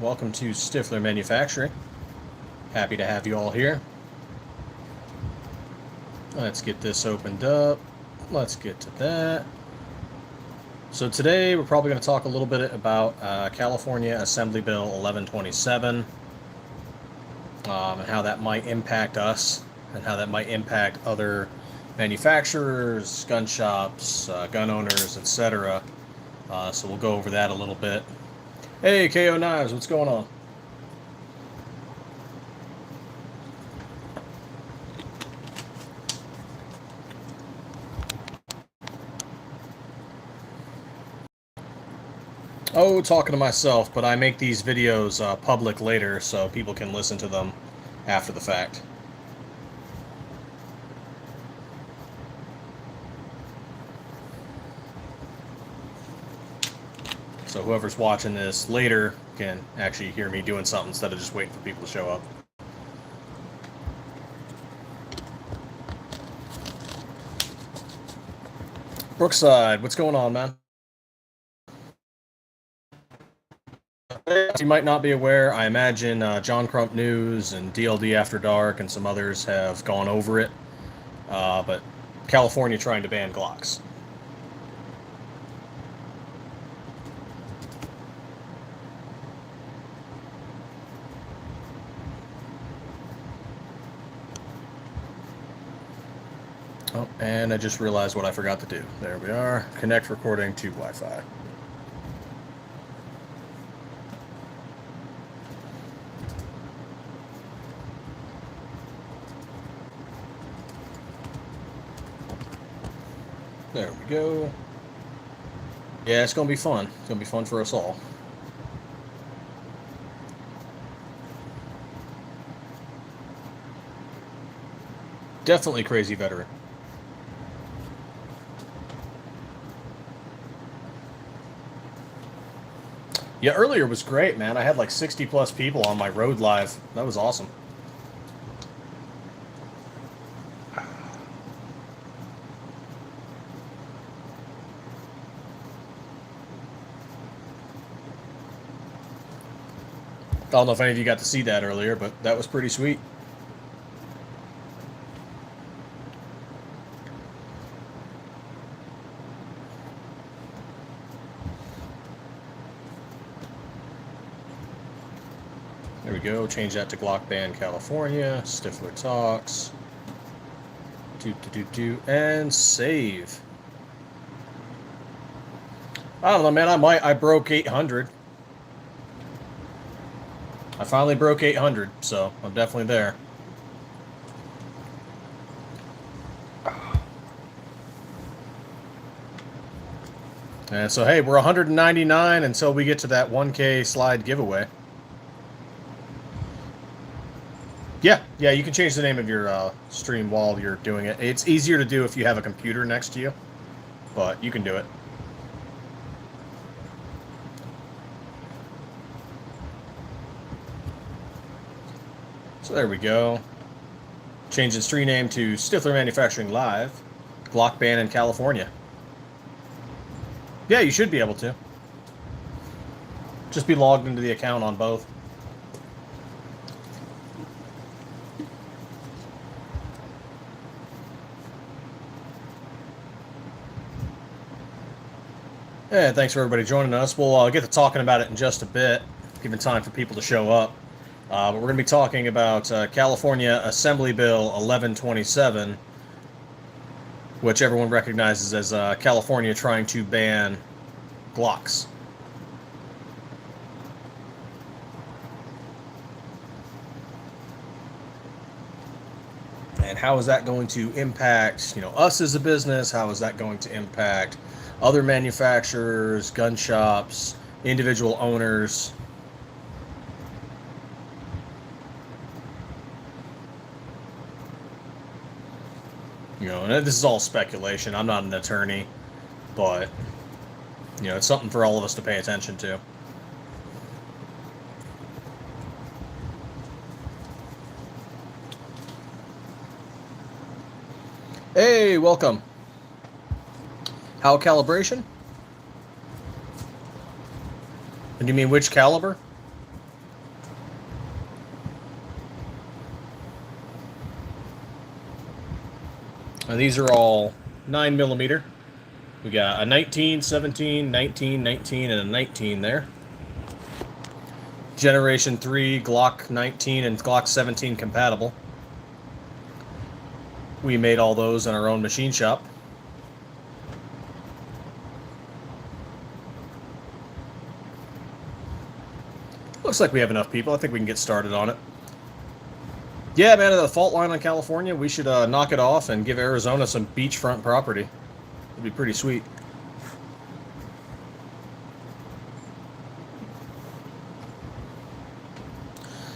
Welcome to Stiffler Manufacturing. Happy to have you all here. Let's get this opened up. Let's get to that. So today we're probably going to talk a little bit about California Assembly Bill 1127 and how that might impact us and how that might impact other manufacturers, gun shops, gun owners, etc. So we'll go over that a little bit. Hey, KO Knives, what's going on? Oh, talking to myself, but I make these videos public later so people can listen to them after the fact. So whoever's watching this later can actually hear me doing something instead of just waiting for people to show up. Brookside, what's going on, man? You might not be aware, I imagine John Crump News and DLD After Dark and some others have gone over it, but California trying to ban Glocks. Oh, and I just realized what I forgot to do. There we are. Connect recording to Wi-Fi. There we go. Yeah, it's going to be fun. It's going to be fun for us all. Definitely crazy veteran. Yeah, earlier was great, man. I had like 60 plus people on my road live. That was awesome. I don't know if any of you got to see that earlier, but that was pretty sweet. There we go. Change that to Glock Ban California. Stiffler Talks. And save. I don't know, man. I broke 800. I finally broke 800, so I'm definitely there. And so, hey, we're 199 until we get to that 1K slide giveaway. Yeah, you can change the name of your stream while you're doing it. It's easier to do if you have a computer next to you, but you can do it. So there we go. Change the stream name to Stiffler Manufacturing Live, Glock Ban in California. Yeah, you should be able to. Just be logged into the account on both. Yeah, thanks for everybody joining us. We'll get to talking about it in just a bit, giving time for people to show up. But we're going to be talking about California Assembly Bill 1127, which everyone recognizes as California trying to ban Glocks. And how is that going to impact, us as a business? How is that going to impact other manufacturers, gun shops, individual owners? And this is all speculation. I'm not an attorney, but, it's something for all of us to pay attention to. Hey, welcome. How calibration? And you mean which caliber? And these are all 9mm. We got a 19, 17, 19, 19, and a 19 there. Generation 3 Glock 19 and Glock 17 compatible. We made all those in our own machine shop. Looks like we have enough people. I think we can get started on it. Yeah, man, the fault line on California, we should knock it off and give Arizona some beachfront property. It'd be pretty sweet.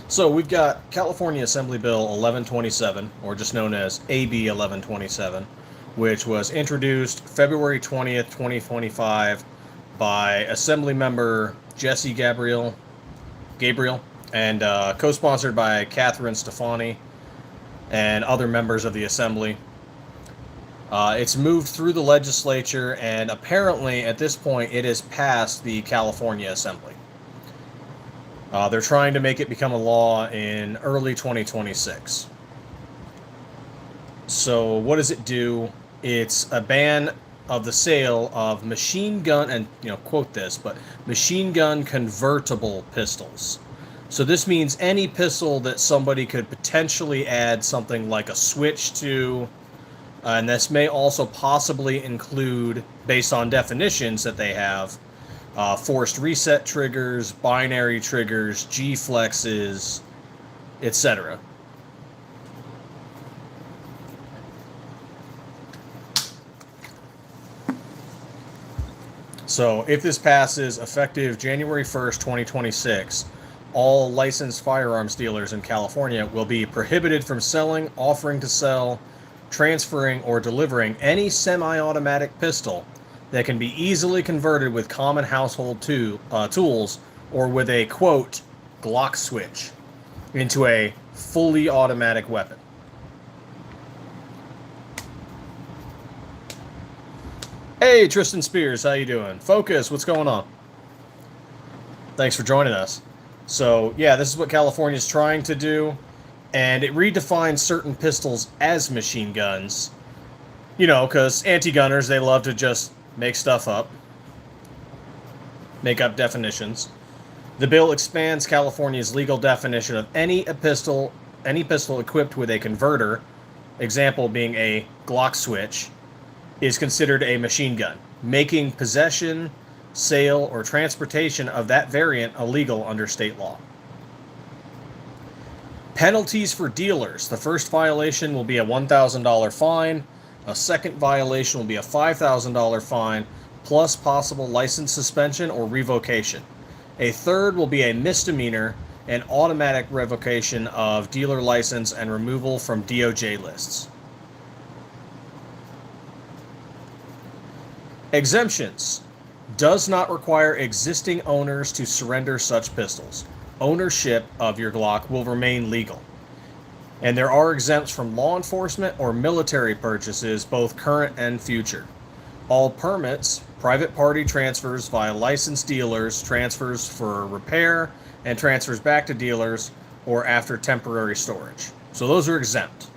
So we've got California Assembly Bill 1127, or just known as AB 1127, which was introduced February 20th, 2025 by Assembly Member Jesse Gabriel, and co-sponsored by Catherine Stefani and other members of the Assembly. It's moved through the legislature, and apparently at this point it has passed the California Assembly. They're trying to make it become a law in early 2026. So what does it do? It's a ban of the sale of machine gun, and quote this, but machine gun convertible pistols. So this means any pistol that somebody could potentially add something like a switch to, and this may also possibly include, based on definitions that they have, forced reset triggers, binary triggers, G-flexes, etc. So if this passes effective January 1st, 2026, all licensed firearms dealers in California will be prohibited from selling, offering to sell, transferring, or delivering any semi-automatic pistol that can be easily converted with common household tools or with a, quote, Glock switch into a fully automatic weapon. Hey, Tristan Spears, how you doing? Focus, what's going on? Thanks for joining us. So, yeah, this is what California's trying to do, and it redefines certain pistols as machine guns. Because anti-gunners, they love to just make stuff up, make up definitions. The bill expands California's legal definition of any pistol equipped with a converter, example being a Glock switch, is considered a machine gun, making possession, sale, or transportation of that variant illegal under state law. Penalties for dealers. The first violation will be a $1,000 fine. A second violation will be a $5,000 fine, plus possible license suspension or revocation. A third will be a misdemeanor and automatic revocation of dealer license and removal from DOJ lists. Exemptions. Does not require existing owners to surrender such pistols. Ownership of your Glock will remain legal. And there are exempts from law enforcement or military purchases, both current and future. All permits, private party transfers via licensed dealers, transfers for repair, and transfers back to dealers, or after temporary storage. So those are exempt.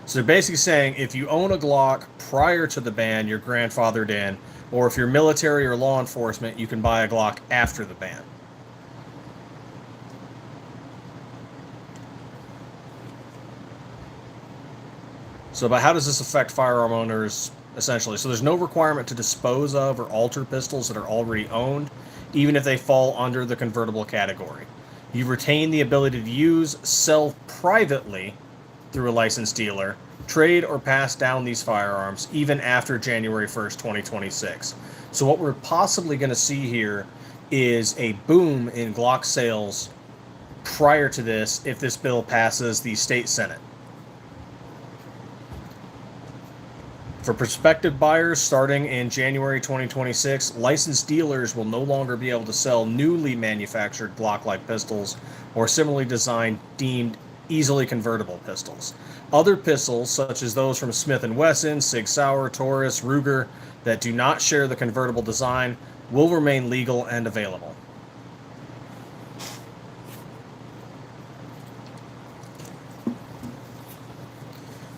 So they're basically saying if you own a Glock prior to the ban, you're grandfathered in, or if you're military or law enforcement, you can buy a Glock after the ban. So, but how does this affect firearm owners, essentially? So there's no requirement to dispose of or alter pistols that are already owned, even if they fall under the convertible category. You retain the ability to use, sell privately through a licensed dealer, trade or pass down these firearms, even after January 1st, 2026. So what we're possibly going to see here is a boom in Glock sales prior to this, if this bill passes the state Senate. For prospective buyers, starting in January 2026, licensed dealers will no longer be able to sell newly manufactured Glock-like pistols or similarly designed, deemed easily convertible pistols. Other pistols, such as those from Smith & Wesson, Sig Sauer, Taurus, Ruger, that do not share the convertible design, will remain legal and available.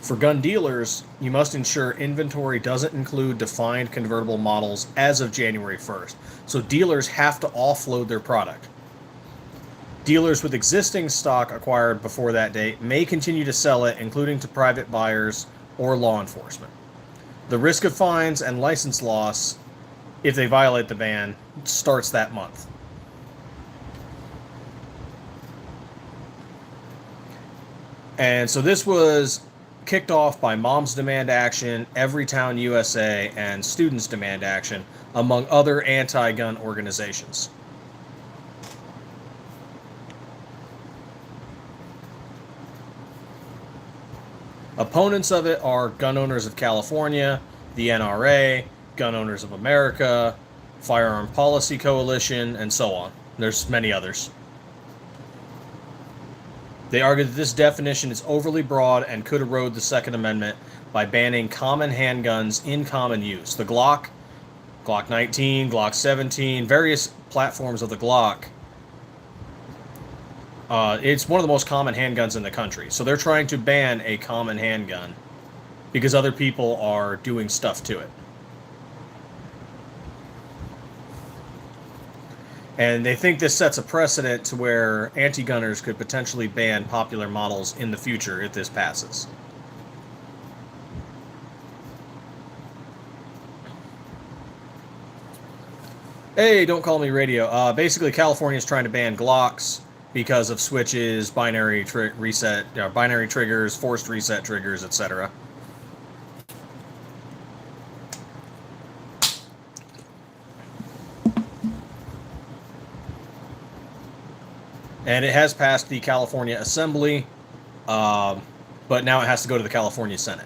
For gun dealers, you must ensure inventory doesn't include defined convertible models as of January 1st. So dealers have to offload their product. Dealers with existing stock acquired before that date may continue to sell it, including to private buyers or law enforcement. The risk of fines and license loss, if they violate the ban, starts that month. And so this was kicked off by Moms Demand Action, Everytown USA, and Students Demand Action, among other anti-gun organizations. Opponents of it are Gun Owners of California, the NRA, Gun Owners of America, Firearm Policy Coalition, and so on. There's many others. They argue that this definition is overly broad and could erode the Second Amendment by banning common handguns in common use. The Glock, Glock 19, Glock 17, various platforms of the Glock. It's one of the most common handguns in the country. So they're trying to ban a common handgun because other people are doing stuff to it. And they think this sets a precedent to where anti-gunners could potentially ban popular models in the future if this passes. Hey, don't call me radio. Basically, California is trying to ban Glocks because of switches, binary triggers, forced reset triggers, etc. And it has passed the California Assembly, but now it has to go to the California Senate.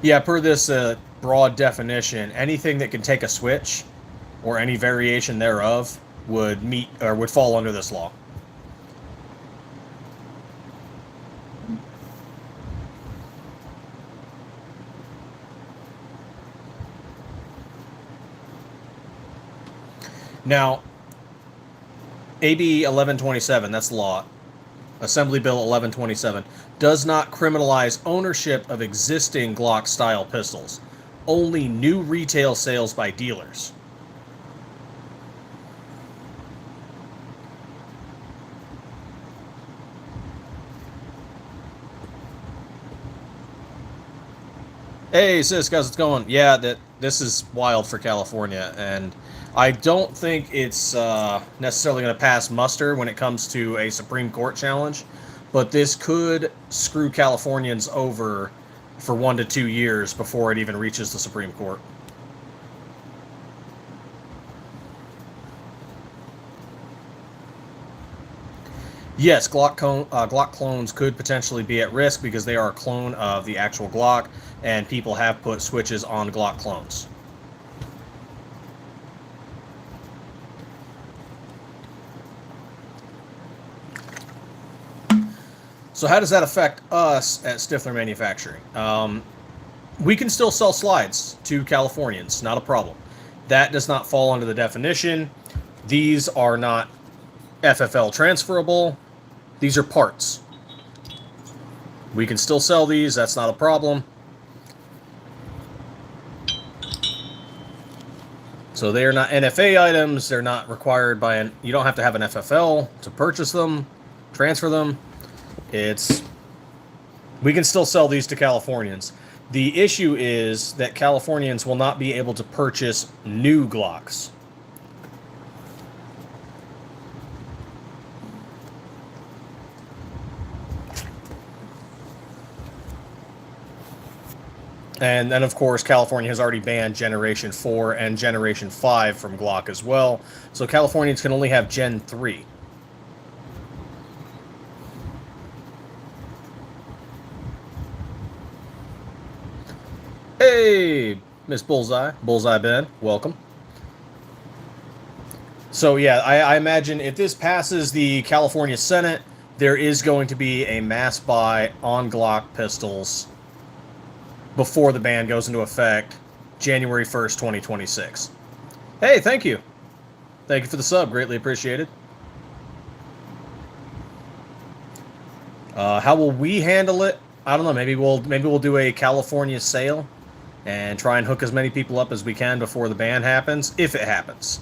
Yeah, per this broad definition, anything that can take a switch or any variation thereof would meet or would fall under this law. Now, AB 1127, that's law, Assembly Bill 1127, does not criminalize ownership of existing Glock-style pistols, only new retail sales by dealers. Hey, sis, guys, what's going? Yeah, this is wild for California, and I don't think it's necessarily going to pass muster when it comes to a Supreme Court challenge, but this could screw Californians over for 1 to 2 years before it even reaches the Supreme Court. Yes, Glock clones could potentially be at risk because they are a clone of the actual Glock, and people have put switches on Glock clones. So how does that affect us at Stiffler Manufacturing? We can still sell slides to Californians, not a problem. That does not fall under the definition. These are not FFL transferable. These are parts. We can still sell these, that's not a problem. So they are not NFA items, they're not required by you don't have to have an FFL to purchase them, transfer them. We can still sell these to Californians. The issue is that Californians will not be able to purchase new Glocks. And then, of course, California has already banned Generation 4 and Generation 5 from Glock as well. So Californians can only have Gen 3. Hey, Miss Bullseye. Bullseye Ben, welcome. So, yeah, I imagine if this passes the California Senate, there is going to be a mass buy on Glock pistols before the ban goes into effect January 1st, 2026. Hey, thank you. Thank you for the sub. Greatly appreciated. How will we handle it? I don't know. Maybe we'll do a California sale and try and hook as many people up as we can before the ban happens, if it happens.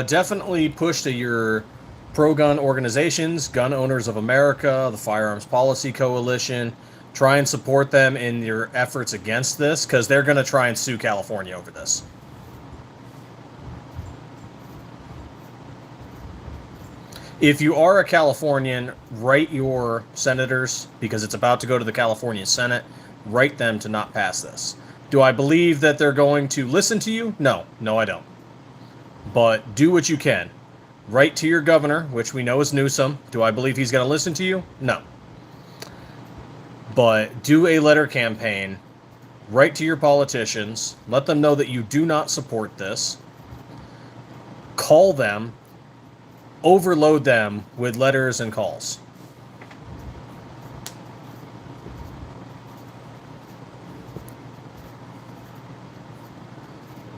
Definitely push to your pro-gun organizations, Gun Owners of America, the Firearms Policy Coalition. Try and support them in your efforts against this, because they're going to try and sue California over this. If you are a Californian, write your senators, because it's about to go to the California Senate. Write them to not pass this. Do I believe that they're going to listen to you? No. No, I don't. But do what you can. Write to your governor, which we know is Newsom. Do I believe he's going to listen to you? No. But do a letter campaign. Write to your politicians. Let them know that you do not support this. Call them. Overload them with letters and calls.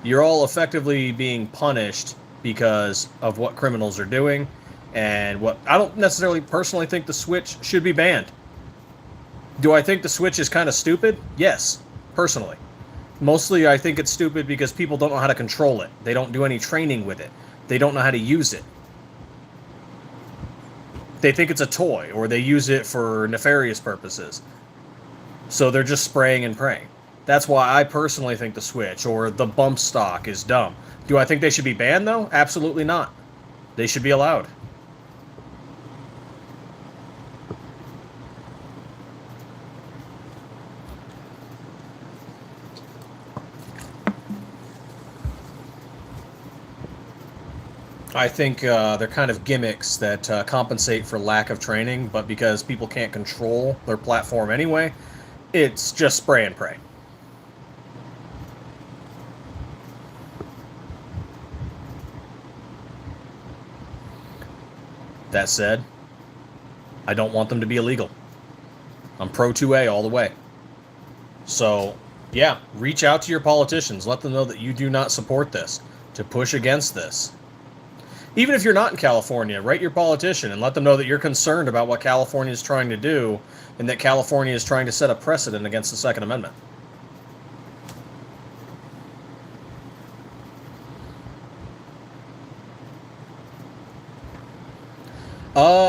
You're all effectively being punished because of what criminals are doing, and what I don't necessarily personally think the Switch should be banned. Do I think the Switch is kind of stupid? Yes, personally. Mostly I think it's stupid because people don't know how to control it. They don't do any training with it. They don't know how to use it. They think it's a toy, or they use it for nefarious purposes. So they're just spraying and praying. That's why I personally think the Switch or the bump stock is dumb. Do I think they should be banned, though? Absolutely not. They should be allowed. I think they're kind of gimmicks that compensate for lack of training, but because people can't control their platform anyway, it's just spray and pray. That said, I don't want them to be illegal. I'm pro 2A all the way. So, yeah, reach out to your politicians. Let them know that you do not support this, to push against this. Even if you're not in California, write your politician and let them know that you're concerned about what California is trying to do, and that California is trying to set a precedent against the Second Amendment.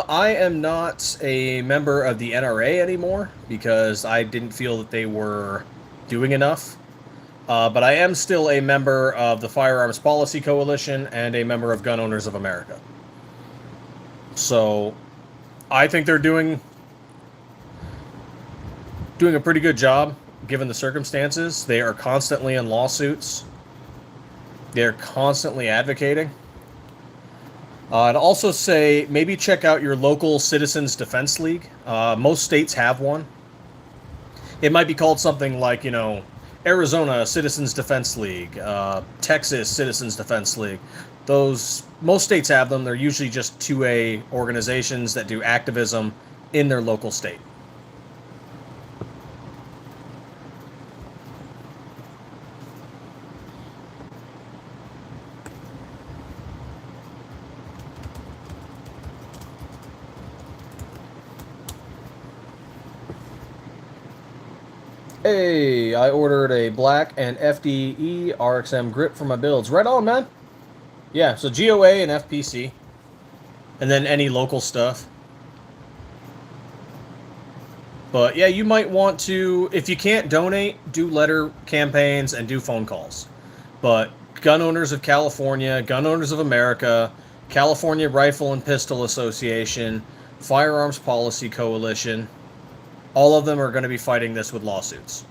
I am not a member of the NRA anymore because I didn't feel that they were doing enough. But I am still a member of the Firearms Policy Coalition and a member of Gun Owners of America. So I think they're doing a pretty good job given the circumstances. They are constantly in lawsuits. They're constantly advocating. I'd also say maybe check out your local Citizens Defense League. Most states have one. It might be called something like, Arizona Citizens Defense League, Texas Citizens Defense League. Most states have them. They're usually just 2A organizations that do activism in their local state. Hey, I ordered a black and FDE RXM grip for my builds. Right on, man. Yeah, so GOA and FPC. And then any local stuff. But yeah, you might want to, if you can't donate, do letter campaigns and do phone calls. But Gun Owners of California, Gun Owners of America, California Rifle and Pistol Association, Firearms Policy Coalition, all of them are going to be fighting this with lawsuits.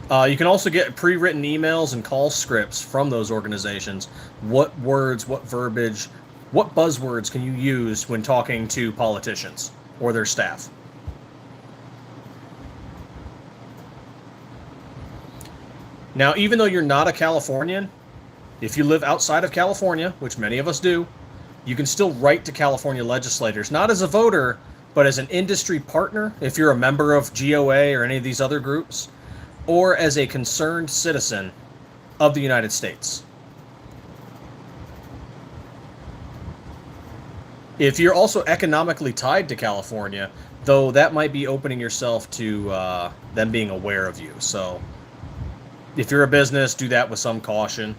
You can also get pre-written emails and call scripts from those organizations. What words, what verbiage, what buzzwords can you use when talking to politicians or their staff? Now, even though you're not a Californian, if you live outside of California, which many of us do, you can still write to California legislators, not as a voter, but as an industry partner, if you're a member of GOA or any of these other groups, or as a concerned citizen of the United States. If you're also economically tied to California, though, that might be opening yourself to them being aware of you. So if you're a business, do that with some caution.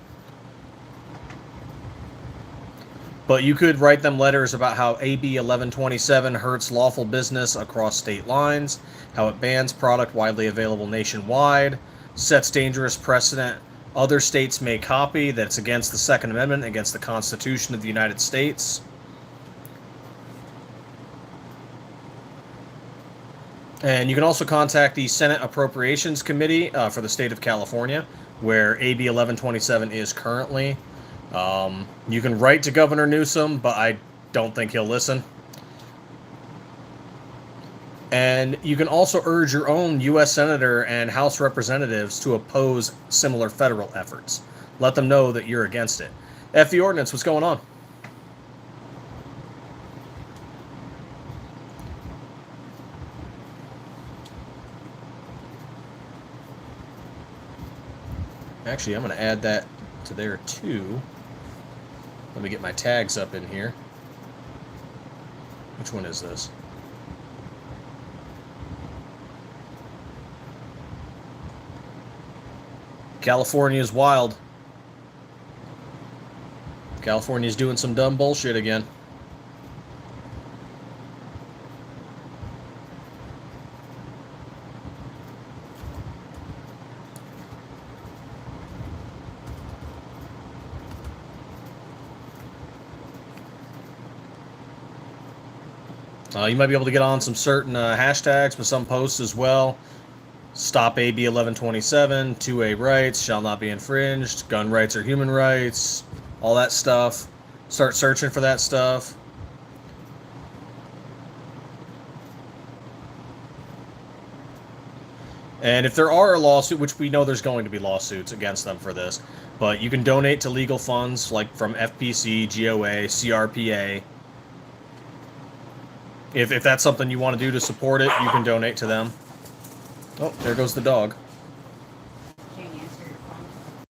But you could write them letters about how AB 1127 hurts lawful business across state lines, how it bans product widely available nationwide, sets dangerous precedent other states may copy, that it's against the Second Amendment, against the Constitution of the United States. And you can also contact the Senate Appropriations Committee for the state of California, where AB 1127 is currently. You can write to Governor Newsom, but I don't think he'll listen. And you can also urge your own U.S. Senator and House Representatives to oppose similar federal efforts. Let them know that you're against it. FE Ordnance, what's going on? Actually, I'm going to add that to there too. Let me get my tags up in here. Which one is this? California's wild. California's doing some dumb bullshit again. You might be able to get on some certain hashtags with some posts as well. Stop AB 1127, 2A rights shall not be infringed, gun rights are human rights, all that stuff. Start searching for that stuff. And if there are a lawsuit, which we know there's going to be lawsuits against them for this, but you can donate to legal funds like from FPC, GOA, CRPA. If that's something you want to do to support it, you can donate to them. Oh, there goes the dog. Can you answer your phone?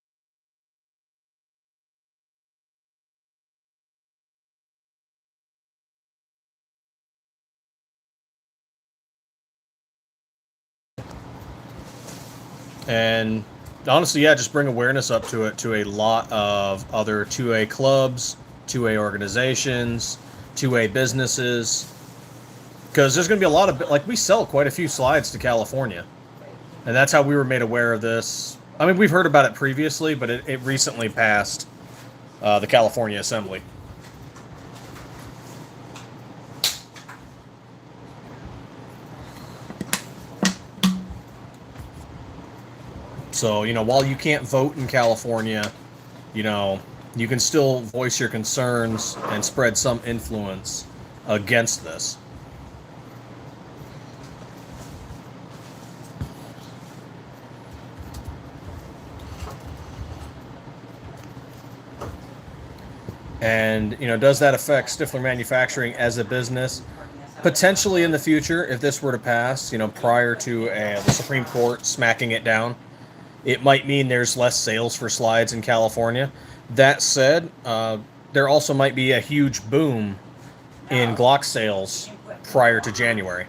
And honestly, yeah, just bring awareness up to it to a lot of other 2A clubs, 2A organizations, 2A businesses. Because there's going to be a lot of, like, we sell quite a few slides to California. And that's how we were made aware of this. I mean, we've heard about it previously, but it recently passed the California Assembly. So, you know, while you can't vote in California, you know, you can still voice your concerns and spread some influence against this. And, you know, does that affect Stiffler Manufacturing as a business? Potentially in the future, if this were to pass, you know, prior to the Supreme Court smacking it down, it might mean there's less sales for slides in California. That said, there also might be a huge boom in Glock sales prior to January.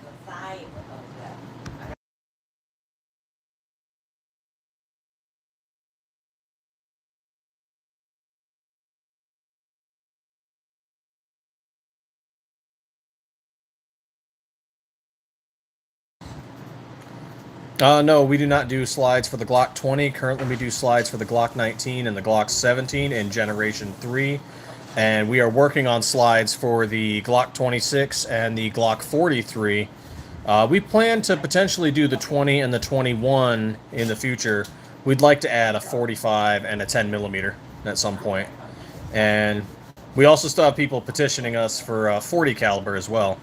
No, we do not do slides for the Glock 20. Currently, we do slides for the Glock 19 and the Glock 17 in Generation 3. And we are working on slides for the Glock 26 and the Glock 43. We plan to potentially do the 20 and the 21 in the future. We'd like to add a 45 and a 10 millimeter at some point. And we also still have people petitioning us for 40 caliber as well.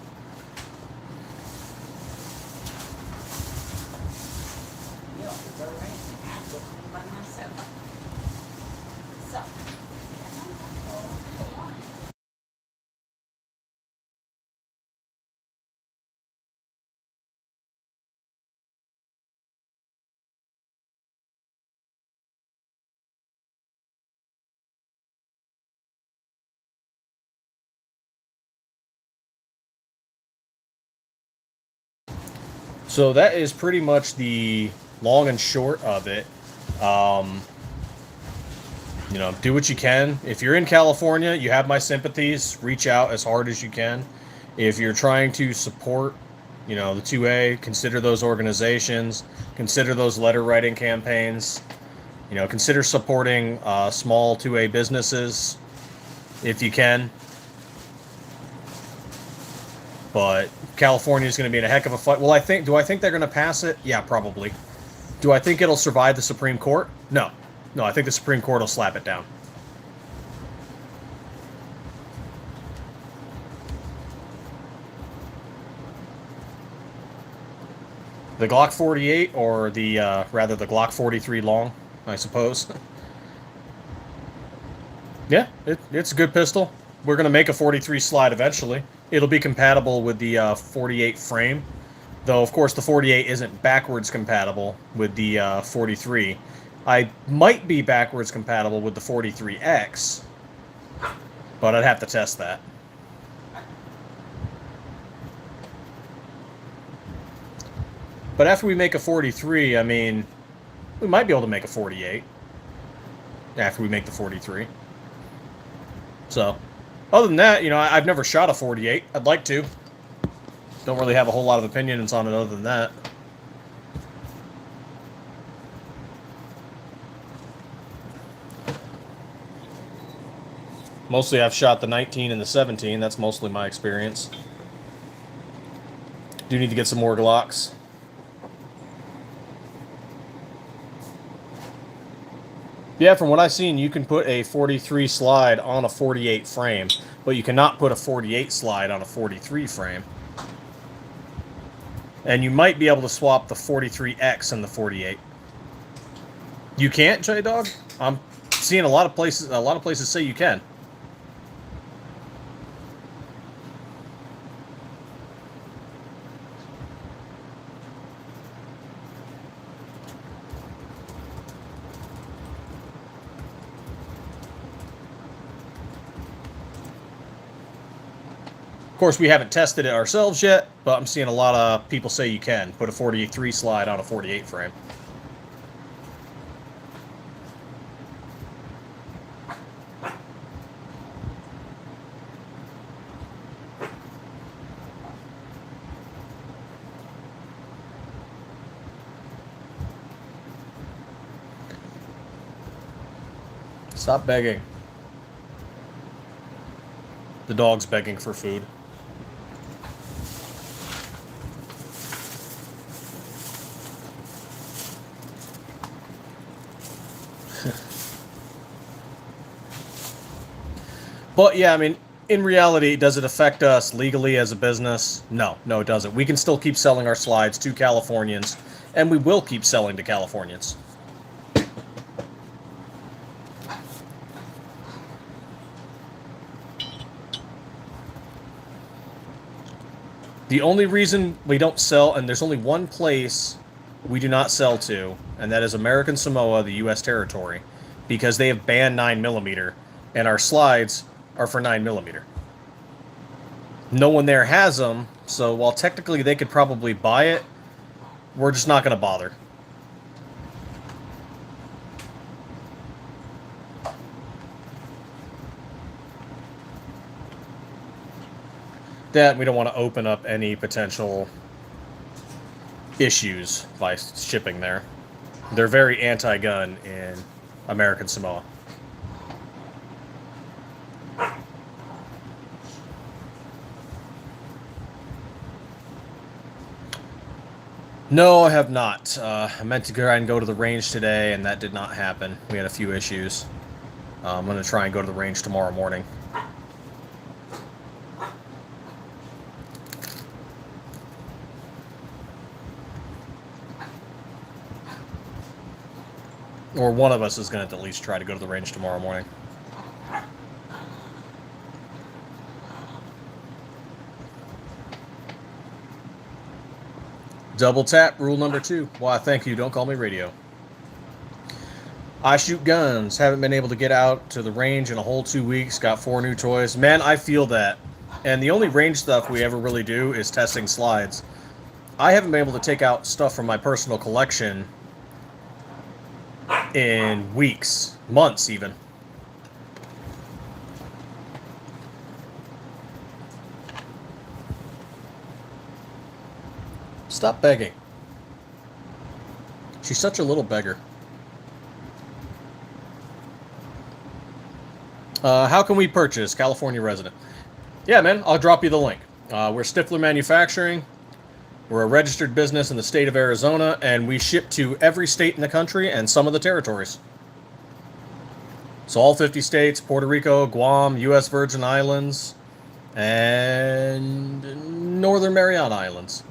So that is pretty much the long and short of it. You know, do what you can. If you're in California, you have my sympathies. Reach out as hard as you can. If you're trying to support, you know, the 2A, consider those organizations. Consider those letter writing campaigns. You know, consider supporting small 2A businesses if you can. But California is going to be in a heck of a fight. Well, do I think they're going to pass it? Yeah, probably. Do I think it'll survive the Supreme Court? No. No, I think the Supreme Court will slap it down. The Glock 48, or the rather the Glock 43 long, I suppose. Yeah, it's a good pistol. We're gonna make a 43 slide eventually. It'll be compatible with the 48 frame, though of course the 48 isn't backwards compatible with the 43. I might be backwards compatible with the 43X, but I'd have to test that. But after we make a 43, I mean, we might be able to make a 48 after we make the 43. So, other than that, you know, I've never shot a 48. I'd like to. Don't really have a whole lot of opinions on it other than that. Mostly I've shot the 19 and the 17. That's mostly my experience. Do need to get some more Glocks. Yeah, from what I've seen, you can put a 43 slide on a 48 frame, but you cannot put a 48 slide on a 43 frame. And you might be able to swap the 43X and the 48. You can't, J-Dog? I'm seeing a lot of places say you can. Of course, we haven't tested it ourselves yet, but I'm seeing a lot of people say you can put a 43 slide on a 48 frame. Stop begging. The dog's begging for food. But yeah, I mean, in reality, does it affect us legally as a business? No, no, it doesn't. We can still keep selling our slides to Californians, and we will keep selling to Californians. The only reason we don't sell, and there's only one place we do not sell to, and that is American Samoa, the U.S. territory, because they have banned 9mm, and our slides are for 9mm. No one there has them, so while technically they could probably buy it, we're just not going to bother. That we don't want to open up any potential issues by shipping there. They're very anti-gun in American Samoa. No, I have not. I meant to try and go to the range today, and that did not happen. We had a few issues. I'm going to try and go to the range tomorrow morning. Or one of us is going to at least try to go to the range tomorrow morning. Double tap, rule number 2. Why, thank you, don't call me radio. I shoot guns. Haven't been able to get out to the range in a whole 2 weeks. Got 4 new toys. Man, I feel that. And the only range stuff we ever really do is testing slides. I haven't been able to take out stuff from my personal collection in weeks, months even. Stop begging. She's such a little beggar. How can we purchase California resident? Yeah, man, I'll drop you the link. We're Stiffler Manufacturing. We're a registered business in the state of Arizona, and we ship to every state in the country and some of the territories. So all 50 states, Puerto Rico, Guam, U.S. Virgin Islands, and Northern Mariana Islands.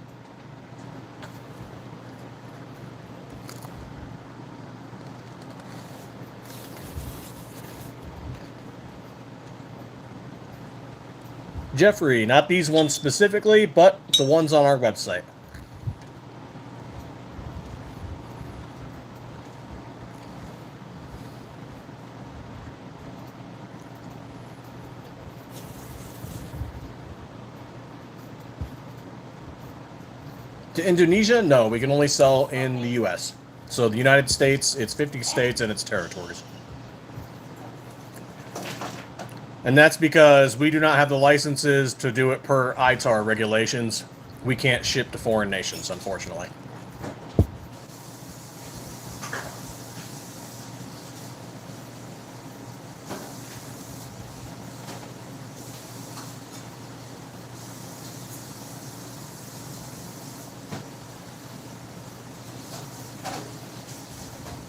Jeffrey, not these ones specifically, but the ones on our website. To Indonesia, no, we can only sell in the U.S. So the United States, it's 50 states and its territories. And that's because we do not have the licenses to do it per ITAR regulations. We can't ship to foreign nations, unfortunately.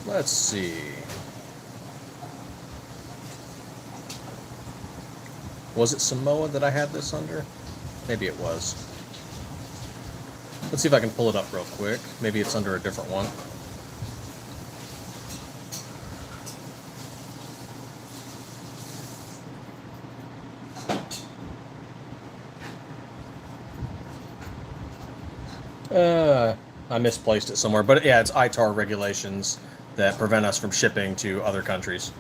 Let's see. Was it Samoa that I had this under? Maybe it was. Let's see if I can pull it up real quick. Maybe it's under a different one. I misplaced it somewhere. But yeah, it's ITAR regulations that prevent us from shipping to other countries.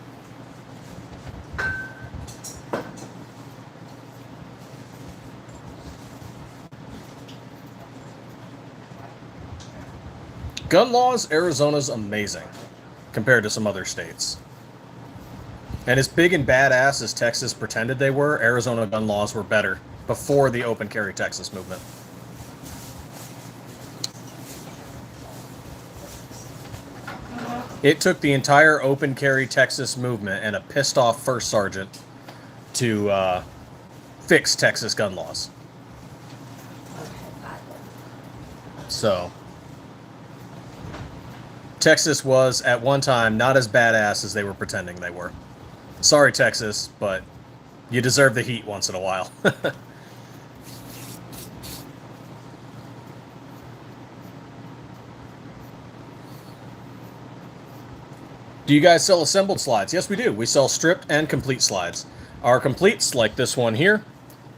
Gun laws, Arizona's amazing compared to some other states. And as big and badass as Texas pretended they were, Arizona gun laws were better before the open carry Texas movement. It took the entire open carry Texas movement and a pissed off first sergeant to fix Texas gun laws. So Texas was, at one time, not as badass as they were pretending they were. Sorry, Texas, but you deserve the heat once in a while. Do you guys sell assembled slides? Yes, we do. We sell stripped and complete slides. Our completes, like this one here,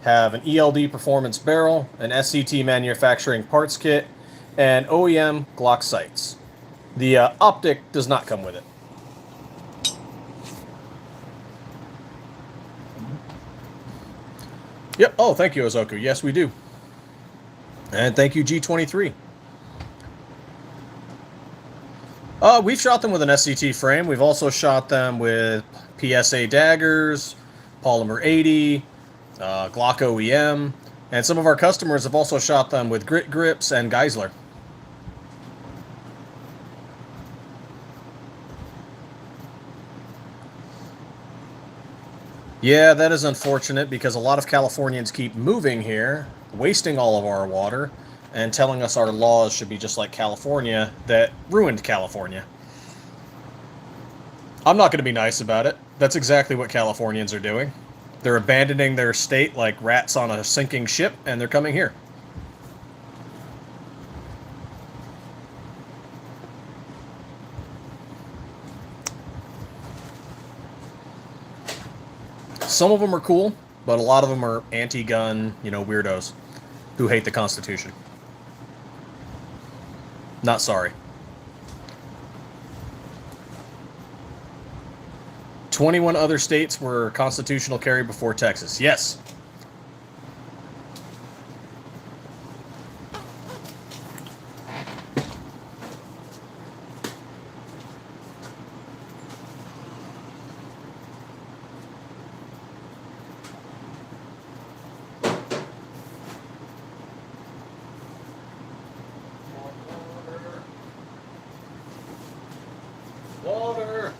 have an ELD performance barrel, an SCT manufacturing parts kit, and OEM Glock sights. The optic does not come with it. Yep. Oh, thank you, Ozoku. Yes, we do. And thank you, G23. We've shot them with an SCT frame. We've also shot them with PSA daggers, Polymer 80, Glock OEM, and some of our customers have also shot them with grit grips and Geisler. Yeah, that is unfortunate because a lot of Californians keep moving here, wasting all of our water, and telling us our laws should be just like California that ruined California. I'm not going to be nice about it. That's exactly what Californians are doing. They're abandoning their state like rats on a sinking ship, and they're coming here. Some of them are cool, but a lot of them are anti-gun, weirdos who hate the Constitution. Not sorry. 21 other states were constitutional carry before Texas. Yes. Water.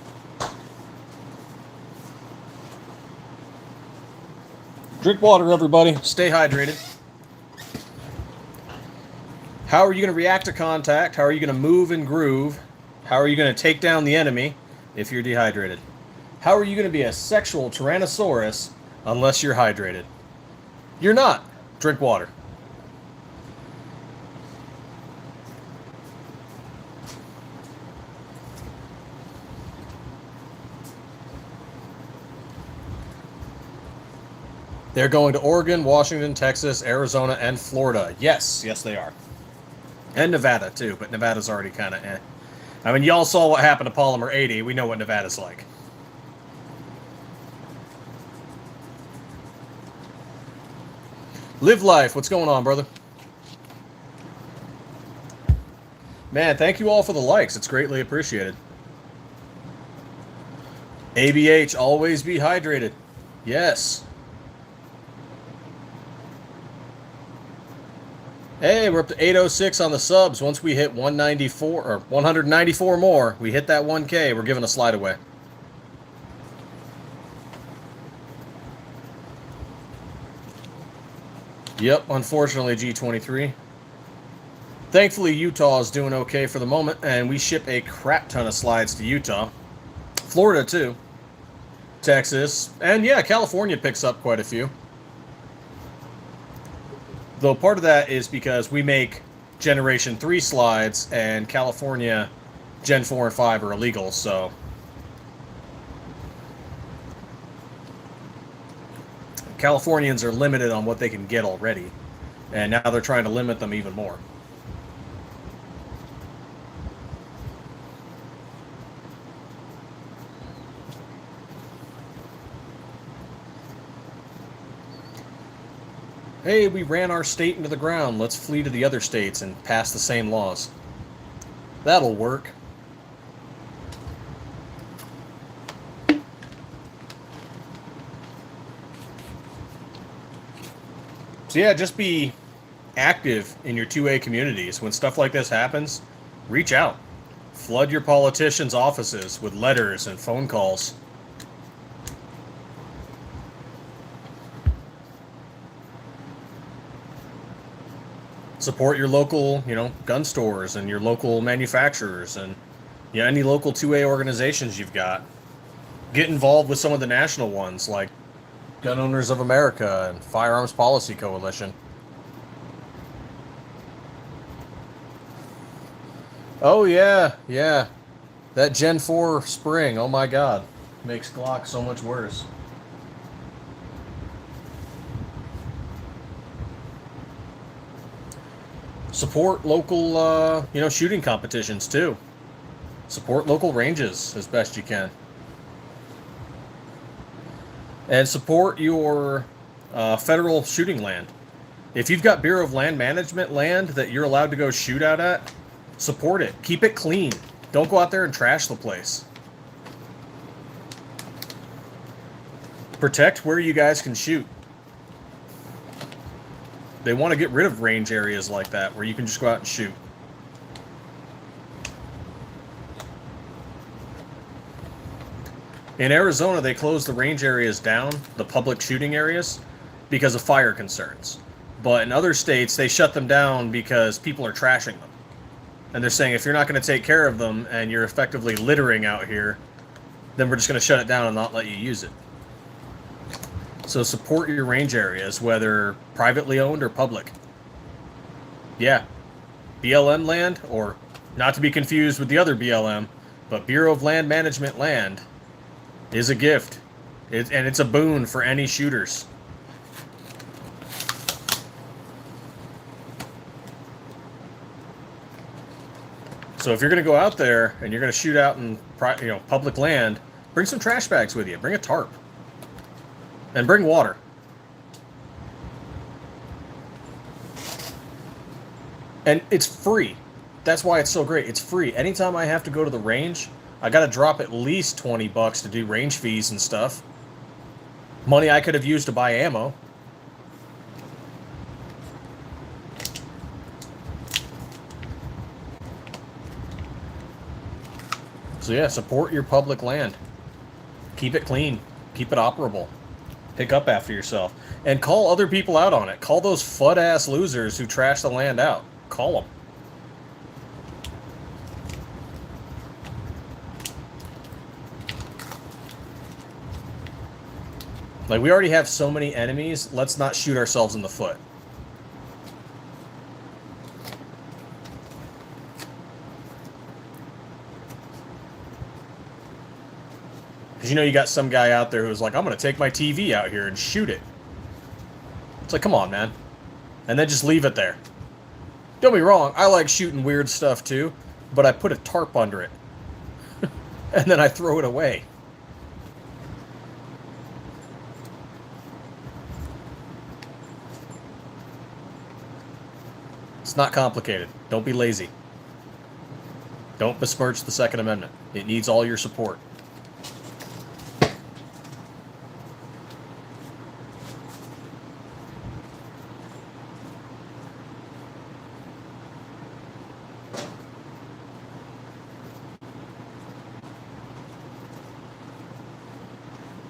Drink water, everybody. Stay hydrated. How are you going to react to contact? How are you going to move and groove? How are you going to take down the enemy if you're dehydrated? How are you going to be a sexual Tyrannosaurus unless you're hydrated? You're not. Drink water. They're going to Oregon, Washington, Texas, Arizona, and Florida. Yes, yes they are. And Nevada, too, but Nevada's already kind of eh. I mean, y'all saw what happened to Polymer 80. We know what Nevada's like. Live life. What's going on, brother? Man, thank you all for the likes. It's greatly appreciated. ABH, always be hydrated. Yes. Hey, we're up to 806 on the subs. Once we hit 194 or 194 more, we hit that 1K, we're giving a slide away. Yep, unfortunately, G23. Thankfully, Utah is doing okay for the moment, and we ship a crap ton of slides to Utah. Florida, too. Texas. And, yeah, California picks up quite a few. Though part of that is because we make Generation 3 slides, and California Gen 4 and 5 are illegal, so... Californians are limited on what they can get already, and now they're trying to limit them even more. Hey, we ran our state into the ground. Let's flee to the other states and pass the same laws. That'll work. So yeah, just be active in your 2A communities. When stuff like this happens, reach out. Flood your politicians' offices with letters and phone calls. Support your local, gun stores and your local manufacturers and any local 2A organizations you've got. Get involved with some of the national ones like Gun Owners of America and Firearms Policy Coalition. Oh yeah. That Gen 4 spring, oh my god, makes Glock so much worse. Support local, shooting competitions too. Support local ranges as best you can. And support your federal shooting land. If you've got Bureau of Land Management land that you're allowed to go shoot out at, support it. Keep it clean. Don't go out there and trash the place. Protect where you guys can shoot. They want to get rid of range areas like that where you can just go out and shoot. In Arizona, they closed the range areas down, the public shooting areas, because of fire concerns. But in other states, they shut them down because people are trashing them. And they're saying, if you're not going to take care of them and you're effectively littering out here, then we're just going to shut it down and not let you use it. So support your range areas, whether privately owned or public. Yeah, BLM land, or not to be confused with the other BLM, but Bureau of Land Management land is a gift. And it's a boon for any shooters. So if you're going to go out there and you're going to shoot out in public land, bring some trash bags with you. Bring a tarp. And bring water. And it's free. That's why it's so great. It's free. Anytime I have to go to the range, I got to drop at least $20 to do range fees and stuff. Money I could have used to buy ammo. So yeah, support your public land. Keep it clean. Keep it operable. Pick up after yourself. And call other people out on it. Call those FUD-ass losers who trash the land out. Call them. Like, we already have so many enemies, let's not shoot ourselves in the foot. Because, you know, you got some guy out there who's like, I'm going to take my TV out here and shoot it. It's like, come on, man. And then just leave it there. Don't be wrong, I like shooting weird stuff too, but I put a tarp under it. And then I throw it away. It's not complicated. Don't be lazy. Don't besmirch the Second Amendment. It needs all your support.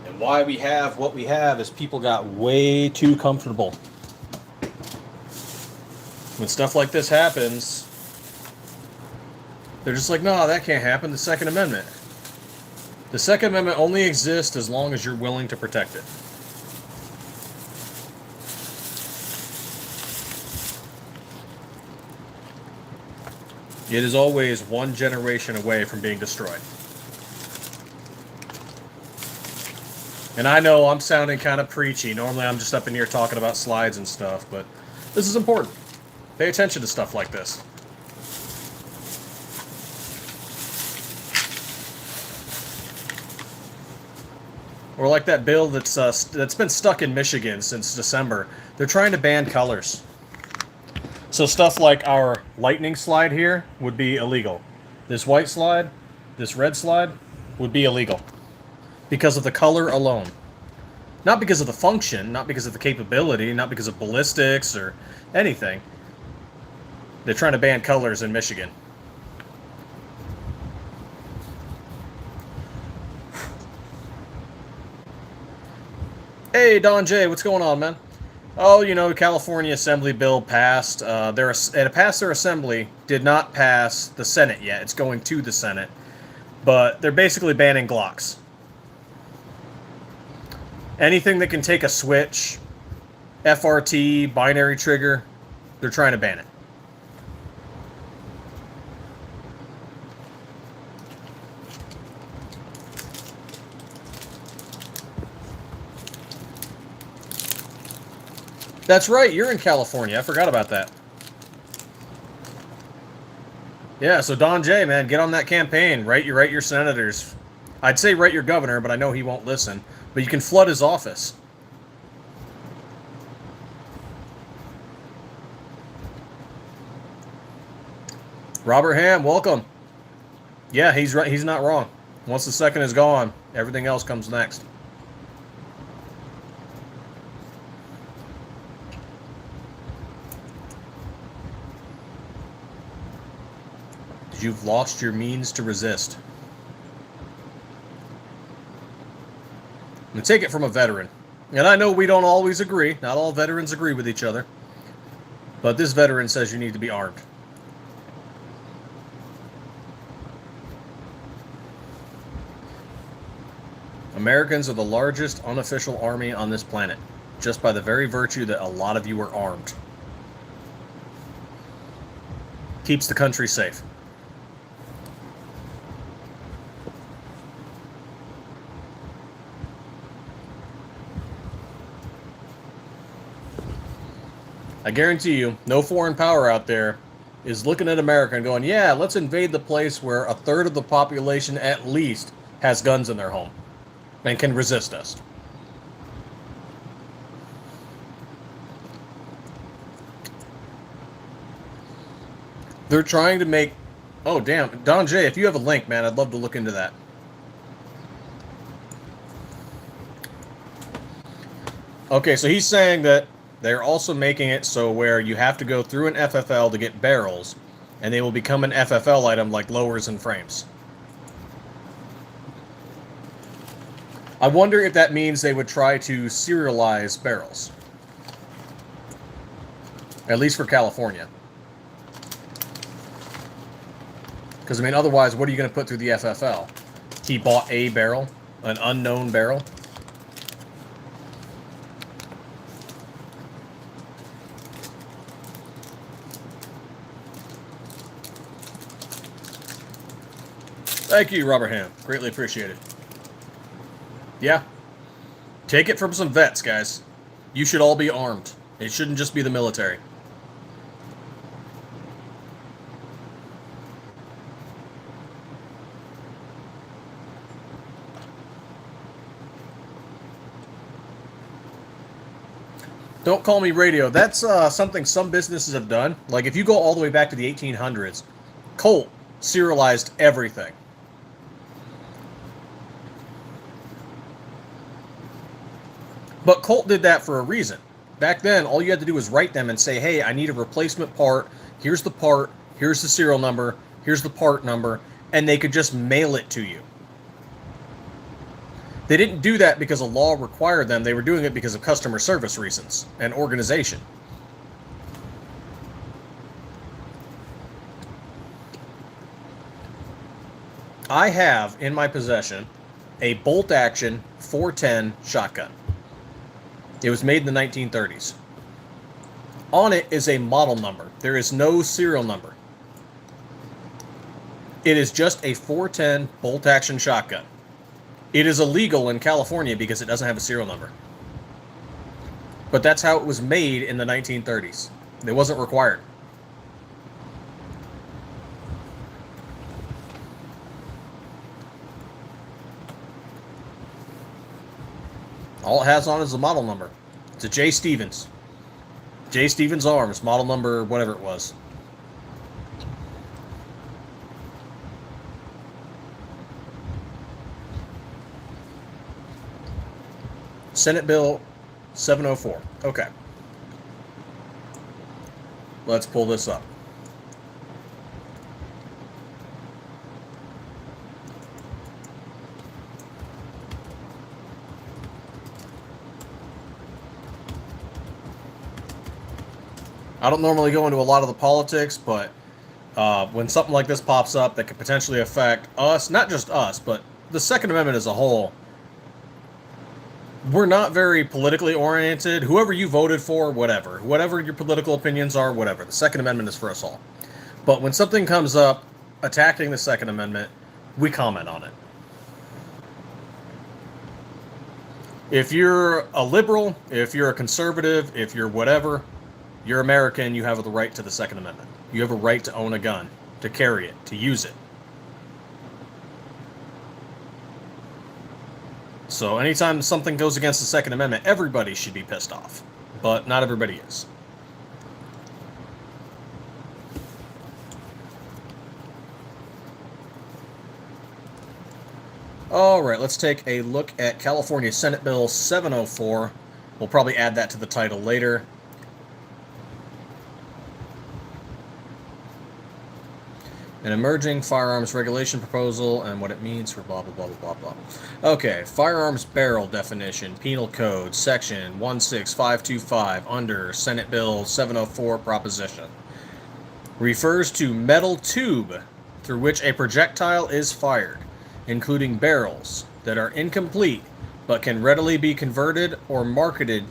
And why we have what we have is people got way too comfortable. When stuff like this happens, they're just like, no, that can't happen. The Second Amendment. The Second Amendment only exists as long as you're willing to protect it. It is always one generation away from being destroyed. And I know I'm sounding kind of preachy. Normally I'm just up in here talking about slides and stuff, but this is important. Pay attention to stuff like this. Or like that bill that's been stuck in Michigan since December. They're trying to ban colors. So stuff like our lightning slide here would be illegal. This white slide, this red slide would be illegal. Because of the color alone. Not because of the function, not because of the capability, not because of ballistics or anything. They're trying to ban colors in Michigan. Hey, Don J, what's going on, man? Oh, you know, California Assembly bill passed. It passed their assembly, did not pass the Senate yet. It's going to the Senate. But they're basically banning Glocks. Anything that can take a switch, FRT, binary trigger, they're trying to ban it. That's right, you're in California. I forgot about that. Yeah, so Don J, man, get on that campaign. Write your senators. I'd say write your governor, but I know he won't listen. But you can flood his office. Robert Ham, welcome. Yeah, he's right. He's not wrong. Once the second is gone, everything else comes next. You've lost your means to resist. And take it from a veteran. And I know we don't always agree. Not all veterans agree with each other. But this veteran says you need to be armed. Americans are the largest unofficial army on this planet, just by the very virtue that a lot of you are armed. Keeps the country safe. I guarantee you, no foreign power out there is looking at America and going, yeah, let's invade the place where a third of the population at least has guns in their home and can resist us. They're trying to make... Oh, damn. Don J, if you have a link, man, I'd love to look into that. Okay, so he's saying that they're also making it so where you have to go through an FFL to get barrels, and they will become an FFL item like lowers and frames. I wonder if that means they would try to serialize barrels. At least for California. Because, I mean, otherwise, what are you going to put through the FFL? He bought a barrel, an unknown barrel. Thank you, Robert Ham. Greatly appreciated. Yeah. Take it from some vets, guys. You should all be armed. It shouldn't just be the military. Don't call me radio. That's something some businesses have done. Like, if you go all the way back to the 1800s, Colt serialized everything. But Colt did that for a reason. Back then, all you had to do was write them and say, hey, I need a replacement part. Here's the part. Here's the serial number. Here's the part number. And they could just mail it to you. They didn't do that because a law required them. They were doing it because of customer service reasons and organization. I have in my possession a bolt-action 410 shotgun. It was made in the 1930s. On it is a model number. There is no serial number. It is just a 410 bolt-action shotgun. It is illegal in California because it doesn't have a serial number. But that's how it was made in the 1930s. It wasn't required. All it has on is the model number. It's a J. Stevens. J. Stevens Arms, model number, whatever it was. Senate Bill 704. Okay. Let's pull this up. I don't normally go into a lot of the politics, but when something like this pops up that could potentially affect us, not just us, but the Second Amendment as a whole, we're not very politically oriented. Whoever you voted for, whatever. Whatever your political opinions are, whatever. The Second Amendment is for us all. But when something comes up attacking the Second Amendment, we comment on it. If you're a liberal, if you're a conservative, if you're whatever, you're American, you have the right to the Second Amendment. You have a right to own a gun, to carry it, to use it. So anytime something goes against the Second Amendment, everybody should be pissed off. But not everybody is. Alright, let's take a look at California Senate Bill 704. We'll probably add that to the title later. An emerging firearms regulation proposal and what it means for blah, blah, blah, blah, blah, blah. Okay, firearms barrel definition, penal code, section 16525, under Senate Bill 704 proposition. Refers to metal tube through which a projectile is fired, including barrels that are incomplete but can readily be converted or marketed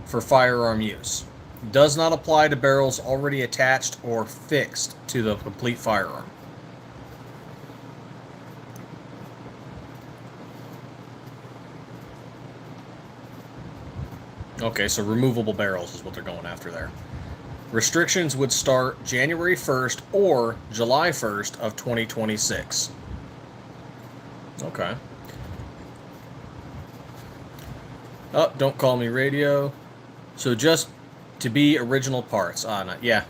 for firearm use. Does not apply to barrels already attached or fixed to the complete firearm. Okay, so removable barrels is what they're going after there. Restrictions would start January 1st or July 1st of 2026. Okay. Oh, don't call me radio. So just to be original parts. Yeah.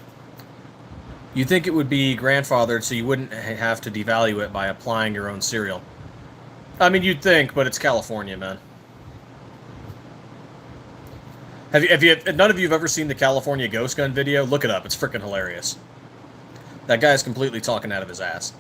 You'd think it would be grandfathered so you wouldn't have to devalue it by applying your own serial. I mean, you'd think, but it's California, man. Have you, none of you have ever seen the California Ghost Gun video? Look it up. It's freaking hilarious. That guy's completely talking out of his ass.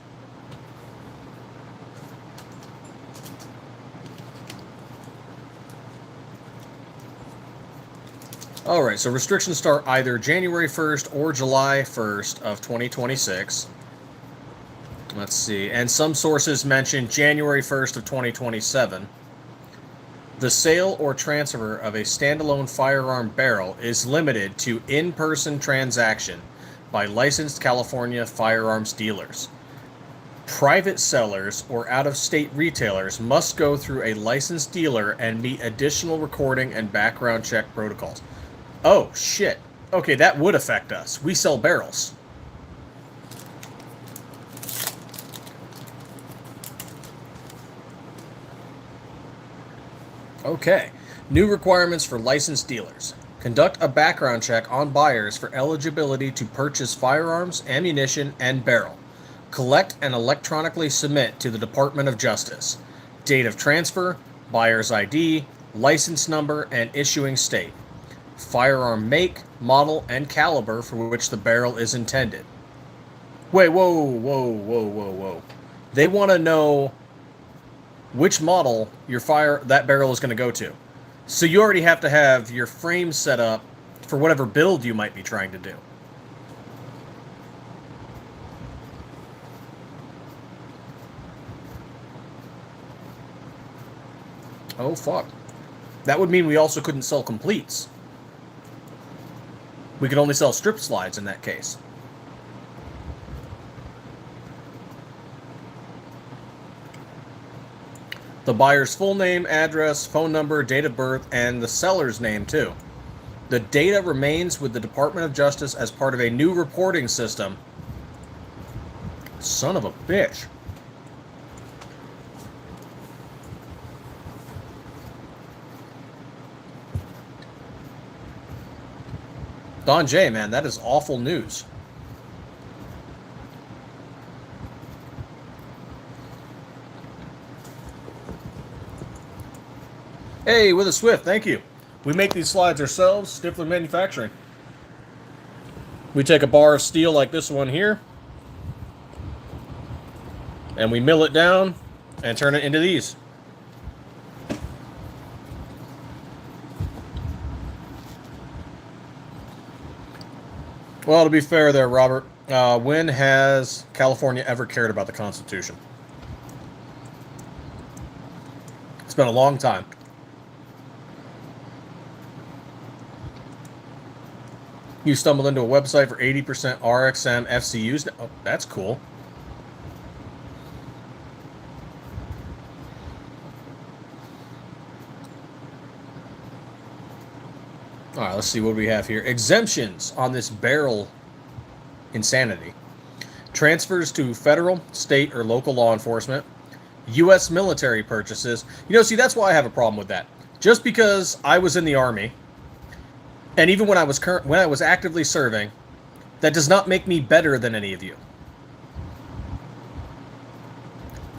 All right, so restrictions start either January 1st or July 1st of 2026. Let's see. And some sources mention January 1st of 2027. The sale or transfer of a standalone firearm barrel is limited to in-person transaction by licensed California firearms dealers. Private sellers or out-of-state retailers must go through a licensed dealer and meet additional recording and background check protocols. Oh, shit. Okay, that would affect us. We sell barrels. Okay. New requirements for licensed dealers. Conduct a background check on buyers for eligibility to purchase firearms, ammunition, and barrel. Collect and electronically submit to the Department of Justice. Date of transfer, buyer's ID, license number, and issuing state. Firearm make, model, and caliber for which the barrel is intended. Wait, whoa. They want to know which model that barrel is going to go to. So you already have to have your frame set up for whatever build you might be trying to do. Oh, fuck. That would mean we also couldn't sell completes. We could only sell strip slides in that case. The buyer's full name, address, phone number, date of birth, and the seller's name, too. The data remains with the Department of Justice as part of a new reporting system. Son of a bitch. Don J, man, that is awful news. Hey, with a Swift, thank you. We make these slides ourselves, Stiffler Manufacturing. We take a bar of steel like this one here, and we mill it down and turn it into these. Well, to be fair there, Robert, when has California ever cared about the Constitution? It's been a long time. You stumbled into a website for 80% RXM FCUs. Oh, that's cool. All right, let's see what we have here. Exemptions on this barrel insanity. Transfers to federal, state, or local law enforcement. U.S. military purchases. You know, see, that's why I have a problem with that. Just because I was in the Army, and even when I was actively serving, that does not make me better than any of you.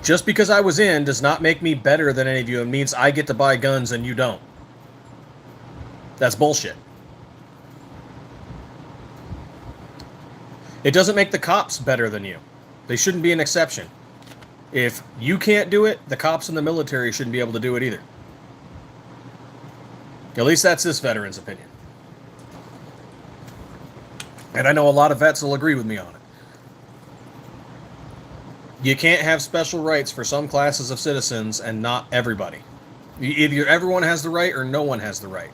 Just because I was in does not make me better than any of you. It means I get to buy guns and you don't. That's bullshit. It doesn't make the cops better than you. They shouldn't be an exception. If you can't do it, the cops in the military shouldn't be able to do it either. At least that's this veteran's opinion. And I know a lot of vets will agree with me on it. You can't have special rights for some classes of citizens and not everybody. Either everyone has the right or no one has the right.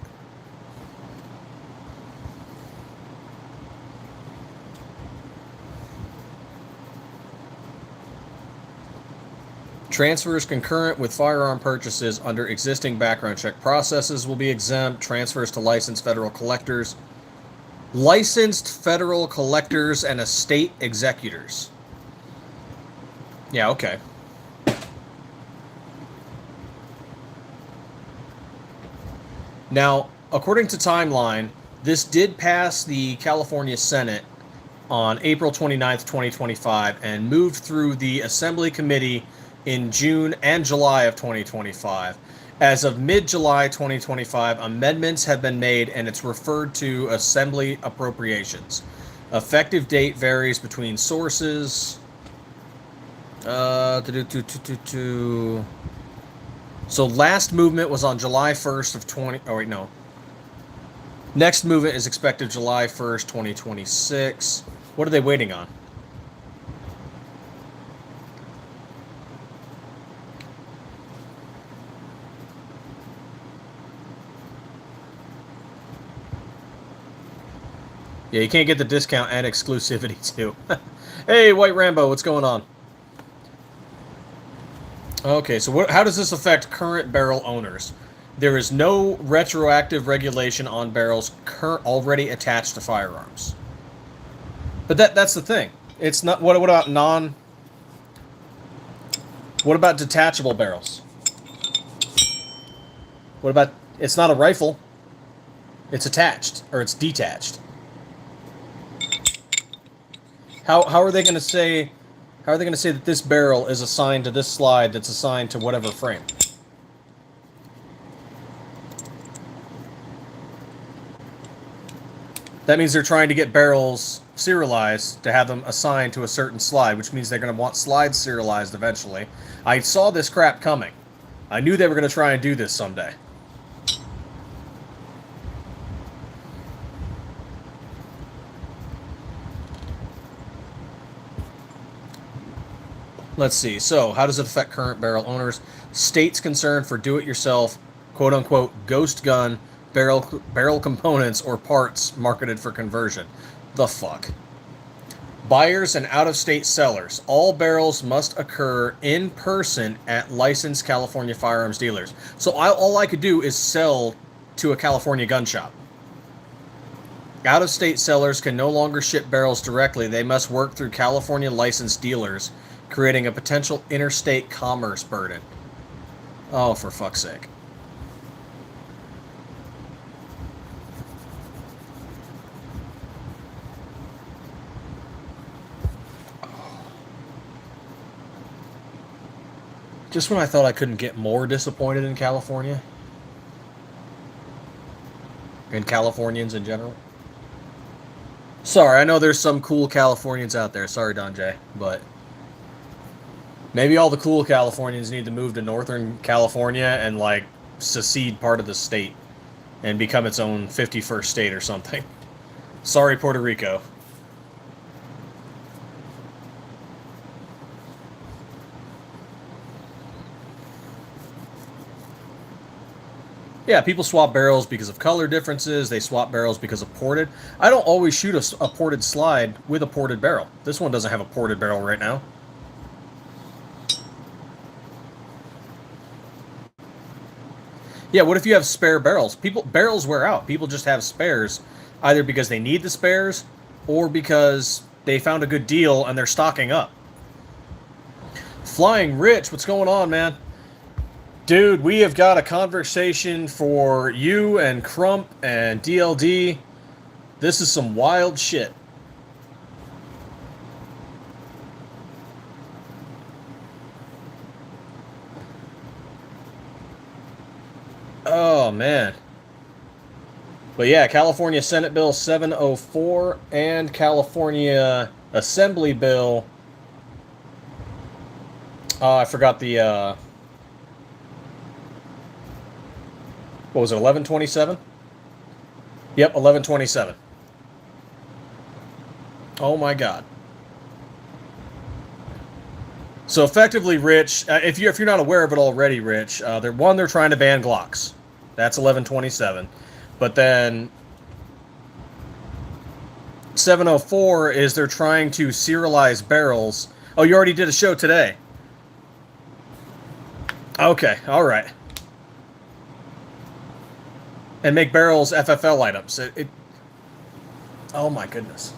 Transfers concurrent with firearm purchases under existing background check processes will be exempt. Transfers to licensed federal collectors. Licensed federal collectors and estate executors. Yeah, okay. Now, according to Timeline, this did pass the California Senate on April 29th, 2025, and moved through the Assembly Committee in June and July of 2025. As of mid-July 2025, amendments have been made and it's referred to Assembly Appropriations. Effective date varies between sources. So last movement was on July 1st of 20... Oh, wait, no. Next movement is expected July 1st, 2026. What are they waiting on? Yeah, you can't get the discount and exclusivity too. Hey, White Rambo, what's going on? Okay, so how does this affect current barrel owners? There is no retroactive regulation on barrels already attached to firearms. But that's the thing. It's not. What about What about detachable barrels? What about? It's not a rifle. It's attached or it's detached. How are they going to say? How are they going to say that this barrel is assigned to this slide that's assigned to whatever frame? That means they're trying to get barrels serialized to have them assigned to a certain slide, which means they're going to want slides serialized eventually. I saw this crap coming. I knew they were going to try and do this someday. Let's see. So, how does it affect current barrel owners? States concerned for do-it-yourself, quote-unquote, ghost gun, barrel components or parts marketed for conversion. The fuck? Buyers and out-of-state sellers. All barrels must occur in person at licensed California firearms dealers. So all I could do is sell to a California gun shop. Out-of-state sellers can no longer ship barrels directly. They must work through California licensed dealers, creating a potential interstate commerce burden. Oh, for fuck's sake. Just when I thought I couldn't get more disappointed in California. And Californians in general. Sorry, I know there's some cool Californians out there. Sorry, Don J. But maybe all the cool Californians need to move to Northern California and, like, secede part of the state and become its own 51st state or something. Sorry, Puerto Rico. Yeah, people swap barrels because of color differences. They swap barrels because of ported. I don't always shoot a ported slide with a ported barrel. This one doesn't have a ported barrel right now. Yeah, what if you have spare barrels? Barrels wear out. People just have spares, either because they need the spares or because they found a good deal and they're stocking up. Flying Rich, what's going on, man? Dude, we have got a conversation for you and Crump and DLD. This is some wild shit. Oh, man. But yeah, California Senate Bill 704 and California Assembly Bill. I forgot the... what was it, 1127? Yep, 1127. Oh my god. So effectively, Rich, if you're not aware of it already, Rich, they're trying to ban Glocks. That's 1127. But then 704 is they're trying to serialize barrels. Oh, you already did a show today. Okay, all right. And make barrels FFL items. Oh my goodness.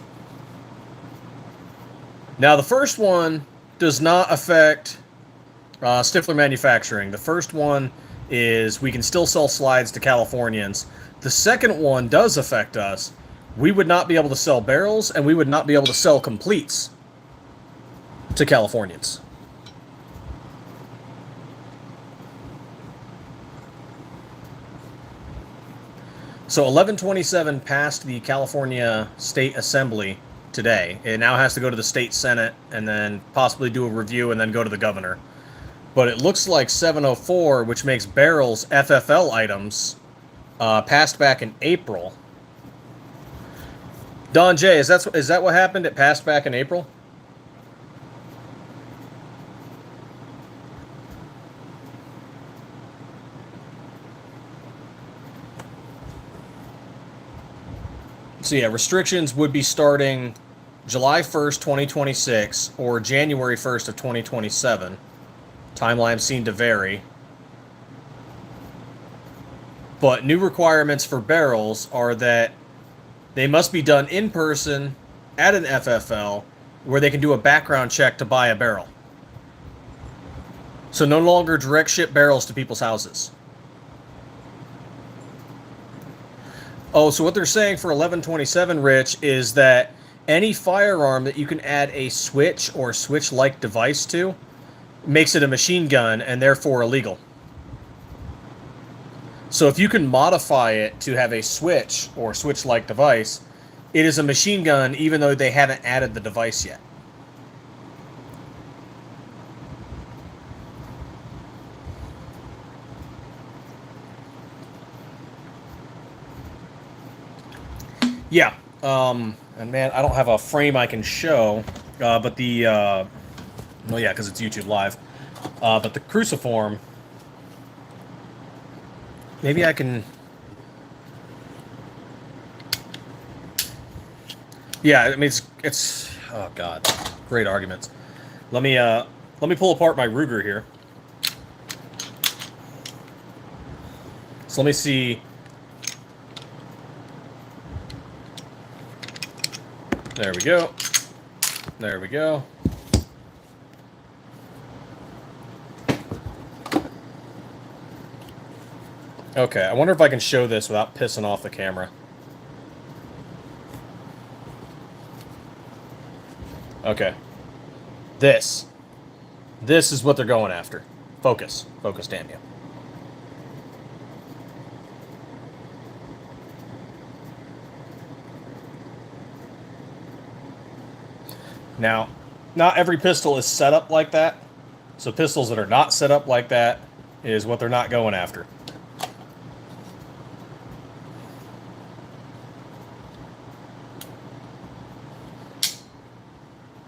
Now the first one does not affect Stiffler Manufacturing. The first one is we can still sell slides to Californians. The second one does affect us. We would not be able to sell barrels, and we would not be able to sell completes to Californians. So 1127 passed the California State Assembly today. It now has to go to the state Senate and then possibly do a review and then go to the governor. But it looks like 704, which makes barrels FFL items, passed back in April. Don J, is that what happened? It passed back in April? So yeah, restrictions would be starting July 1st, 2026 or January 1st of 2027. Timelines seem to vary. But new requirements for barrels are that they must be done in person at an FFL where they can do a background check to buy a barrel. So no longer direct ship barrels to people's houses. Oh, so what they're saying for 1127, Rich, is that any firearm that you can add a switch or switch-like device to makes it a machine gun and therefore illegal. So if you can modify it to have a switch or switch-like device, it is a machine gun even though they haven't added the device yet. Yeah, and man, I don't have a frame I can show, but the, well, yeah, because it's YouTube Live, but the cruciform, maybe I can, yeah, I mean, it's, oh God, great arguments. Let me pull apart my Ruger here. So let me see. There we go. There we go. Okay, I wonder if I can show this without pissing off the camera. Okay. This is what they're going after. Focus. Focus, damn you. Now, not every pistol is set up like that. So pistols that are not set up like that is what they're not going after.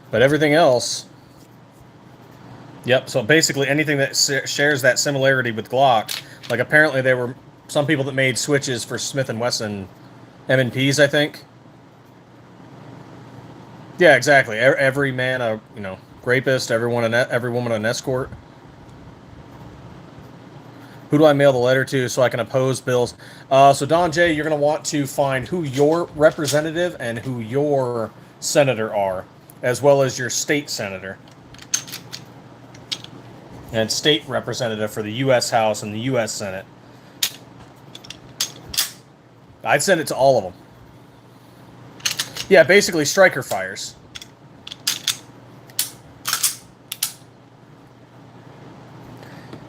But everything else, yep, so basically anything that shares that similarity with Glock, like apparently there were some people that made switches for Smith & Wesson M&Ps, I think. Yeah, exactly. Every man a, rapist, every woman an escort. Who do I mail the letter to so I can oppose bills? So Don J, you're going to want to find who your representative and who your senator are, as well as your state senator and state representative for the U.S. House and the U.S. Senate. I'd send it to all of them. Yeah, basically striker fires.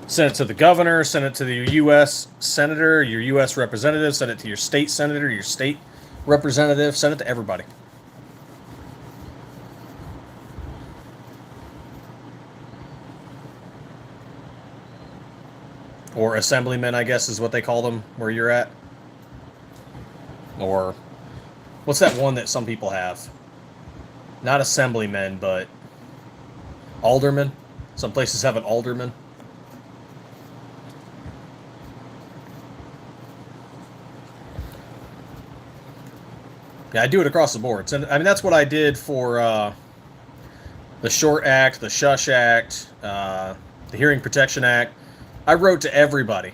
Send it to the governor, send it to the U.S. senator, your U.S. representative, send it to your state senator, your state representative, send it to everybody. Or assemblymen, I guess, is what they call them where you're at. Or what's that one that some people have? Not assemblymen, but aldermen. Some places have an alderman. Yeah, I do it across the board. And I mean, that's what I did for the Short Act, the Shush Act, the Hearing Protection Act. I wrote to everybody.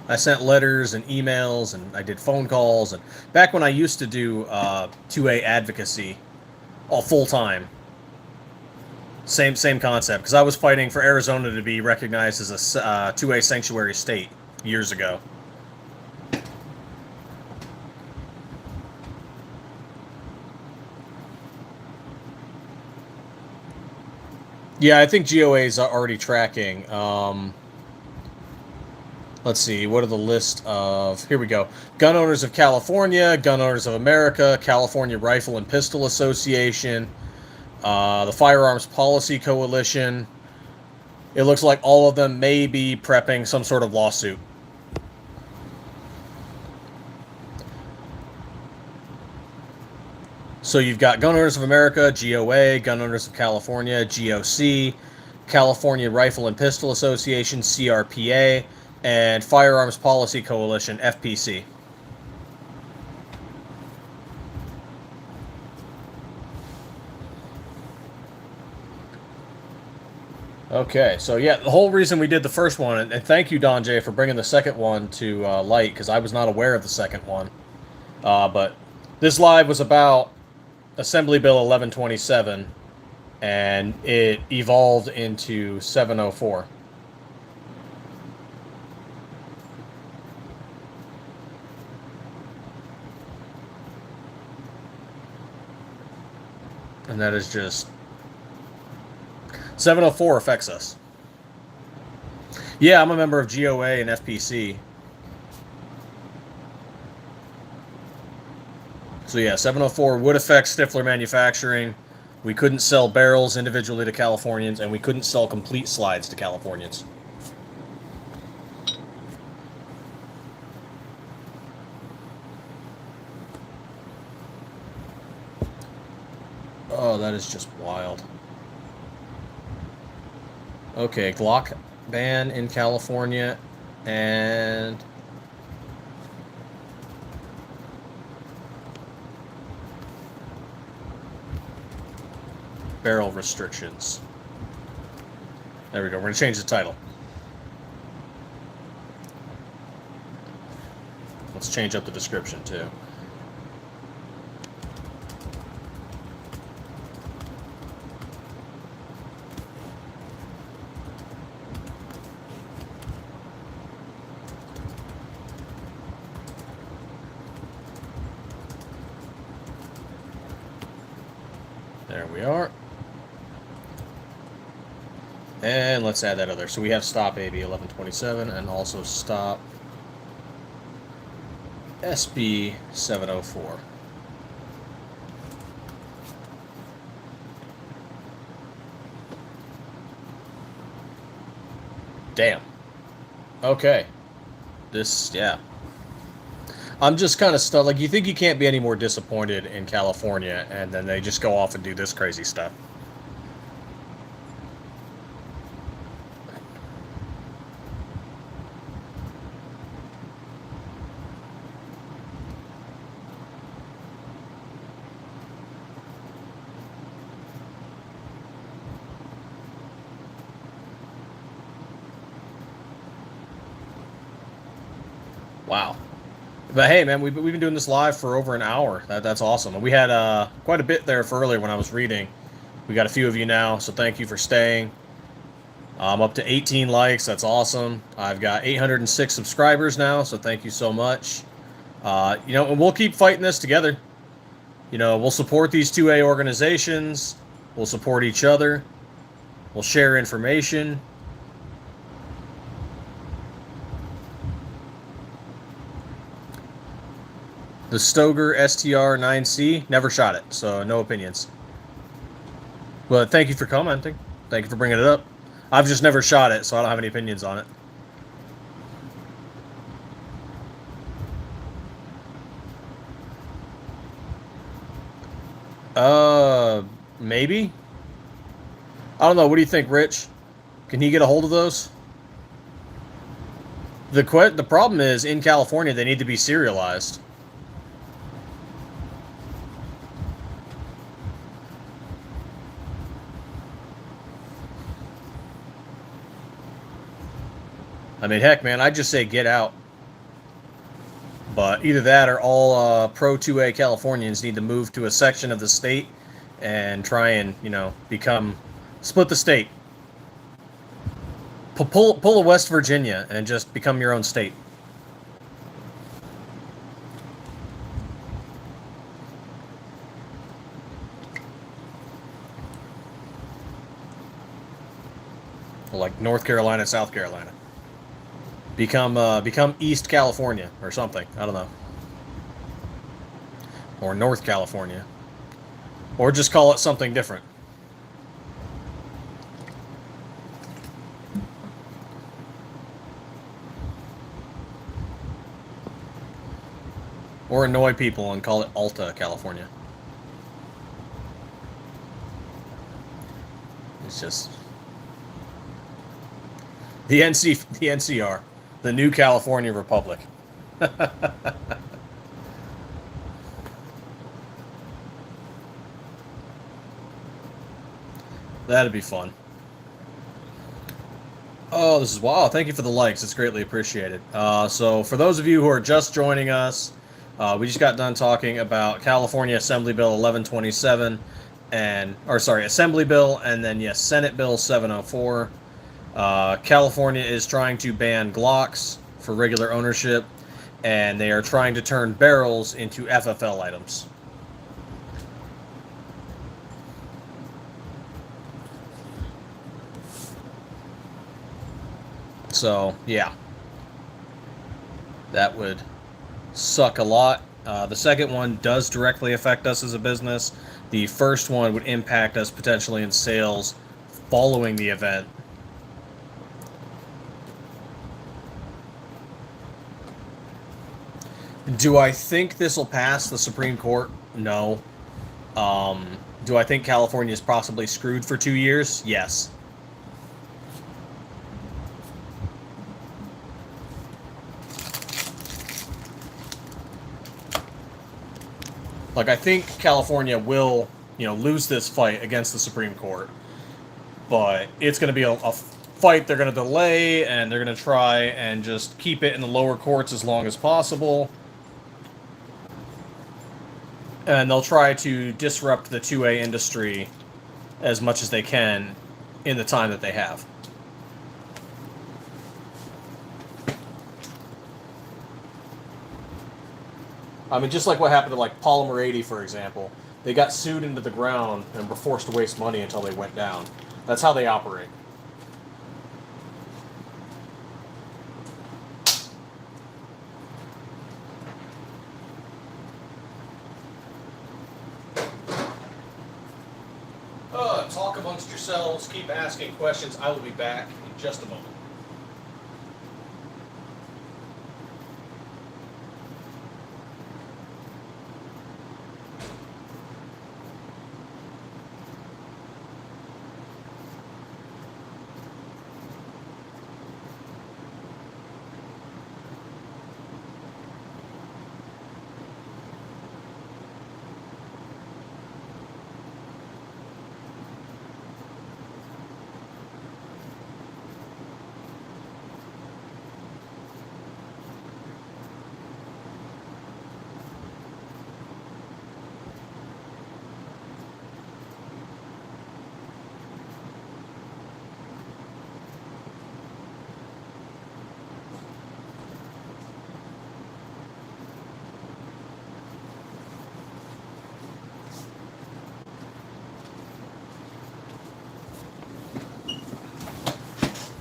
I sent letters and emails, and I did phone calls. And back when I used to do 2A advocacy, all full time. Same concept, because I was fighting for Arizona to be recognized as a 2A sanctuary state years ago. Yeah, I think GOA's are already tracking. Let's see, what are the list of... Here we go. Gun Owners of California, Gun Owners of America, California Rifle and Pistol Association, the Firearms Policy Coalition, it looks like all of them may be prepping some sort of lawsuit. So you've got Gun Owners of America, GOA, Gun Owners of California, GOC, California Rifle and Pistol Association, CRPA, and Firearms Policy Coalition, FPC. Okay, so yeah, the whole reason we did the first one, and thank you, Don J, for bringing the second one to light, because I was not aware of the second one. But this live was about Assembly Bill 1127, and it evolved into 704. And that is just 704 affects us. Yeah, I'm a member of GOA and FPC. So yeah, 704 would affect Stiffler Manufacturing. We couldn't sell barrels individually to Californians, and we couldn't sell complete slides to Californians. Oh, that is just wild. Okay, Glock ban in California, and barrel restrictions. There we go. We're going to change the title. Let's change up the description, too. There we are. And let's add that other. So we have stop AB 1127 and also stop SB 704. Damn. Okay. This, yeah. I'm just kind of stuck. Like, you think you can't be any more disappointed in California, and then they just go off and do this crazy stuff. Wow. But hey, man, we've been doing this live for over an hour. That's awesome. And we had quite a bit there for earlier when I was reading. We got a few of you now, so thank you for staying. I'm up to 18 likes. That's awesome. I've got 806 subscribers now, so thank you so much. You know, and we'll keep fighting this together. You know, we'll support these 2A organizations. We'll support each other. We'll share information. The Stoger STR 9C, never shot it, so no opinions. But thank you for commenting. Thank you for bringing it up. I've just never shot it, so I don't have any opinions on it. Maybe? I don't know. What do you think, Rich? Can he get a hold of those? The problem is, in California, they need to be serialized. I mean, heck, man, I'd just say get out. But either that or all pro-2A Californians need to move to a section of the state and try and, you know, split the state. Pull a West Virginia and just become your own state. Like North Carolina, South Carolina. Become East California or something. I don't know. Or North California. Or just call it something different. Or annoy people and call it Alta, California. It's just the NCR, the new California Republic. That'd be fun. Oh, this is wow! Thank you for the likes. It's greatly appreciated. So, for those of you who are just joining us, we just got done talking about California Assembly Bill 1127, Assembly Bill, and then yes, Senate Bill 704. California is trying to ban Glocks for regular ownership, and they are trying to turn barrels into FFL items. So, yeah. That would suck a lot. The second one does directly affect us as a business. The first one would impact us potentially in sales following the event. Do I think this will pass the Supreme Court? No. Do I think California is possibly screwed for 2 years? Yes. Like, I think California will, lose this fight against the Supreme Court. But it's going to be a fight they're going to delay, and they're going to try and just keep it in the lower courts as long as possible. And they'll try to disrupt the 2A industry as much as they can in the time that they have. I mean, just like what happened to like Polymer 80, for example. They got sued into the ground and were forced to waste money until they went down. That's how they operate. Talk amongst yourselves. Keep asking questions. I will be back in just a moment.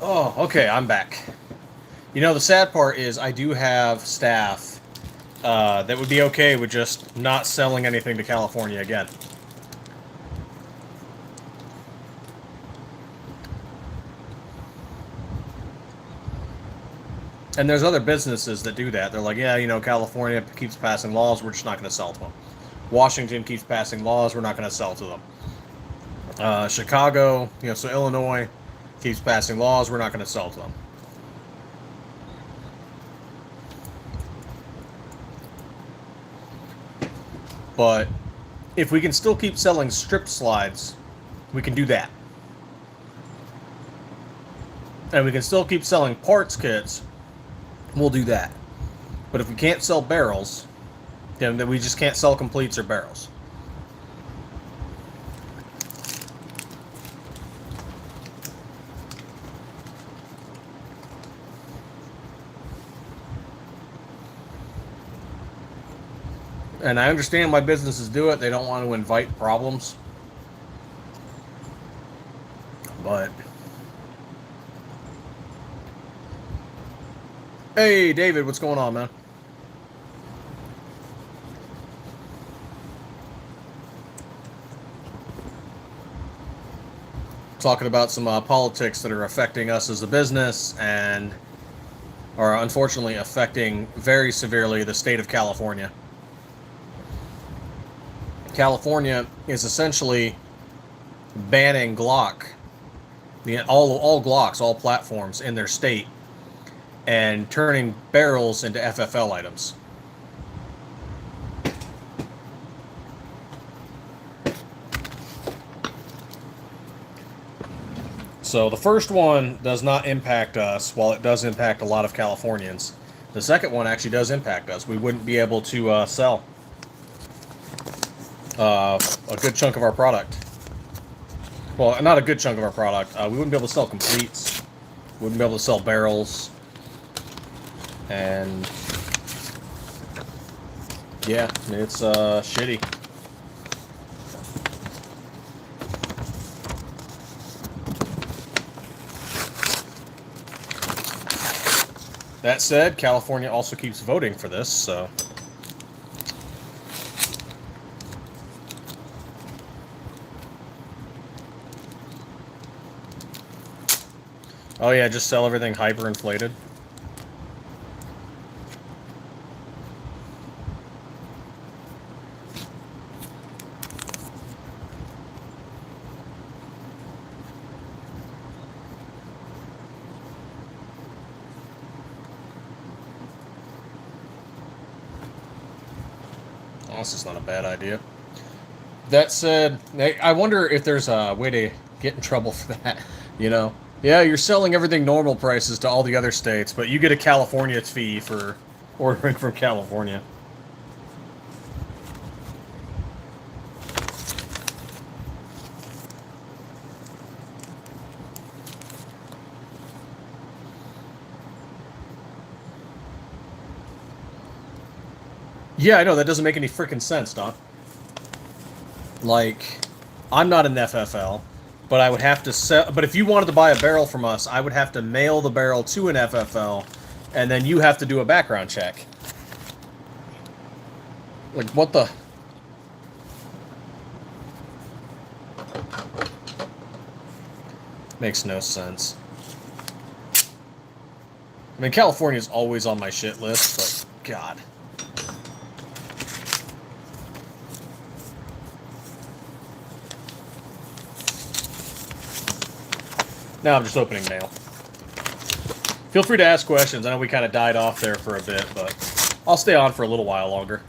Oh, okay, I'm back. The sad part is I do have staff that would be okay with just not selling anything to California again. And there's other businesses that do that. They're like, yeah, California keeps passing laws, we're just not going to sell to them. Washington keeps passing laws, we're not going to sell to them. Chicago, so Illinois keeps passing laws, we're not going to sell to them. But if we can still keep selling strip slides, we can do that. And we can still keep selling parts kits, we'll do that. But if we can't sell barrels, then we just can't sell completes or barrels. And I understand why businesses do it. They don't want to invite problems. But hey, David, what's going on, man? Talking about some politics that are affecting us as a business and are unfortunately affecting very severely the state of California. California is essentially banning Glock, all Glocks, all platforms in their state, and turning barrels into FFL items. So the first one does not impact us, while it does impact a lot of Californians. The second one actually does impact us. We wouldn't be able to sell a good chunk of our product. Well, not a good chunk of our product. We wouldn't be able to sell completes. We wouldn't be able to sell barrels. And yeah, it's shitty. That said, California also keeps voting for this, so... Oh yeah, just sell everything hyperinflated. This is not a bad idea. That said, I wonder if there's a way to get in trouble for that, you know? Yeah, you're selling everything normal prices to all the other states, but you get a California fee for ordering from California. Yeah, I know, that doesn't make any freaking sense, Doc. Like, I'm not an FFL, but I would have to sell... But if you wanted to buy a barrel from us, I would have to mail the barrel to an FFL, and then you have to do a background check. Like, what the... Makes no sense. I mean, California's always on my shit list, but God... Now I'm just opening mail. Feel free to ask questions. I know we kind of died off there for a bit, but I'll stay on for a little while longer.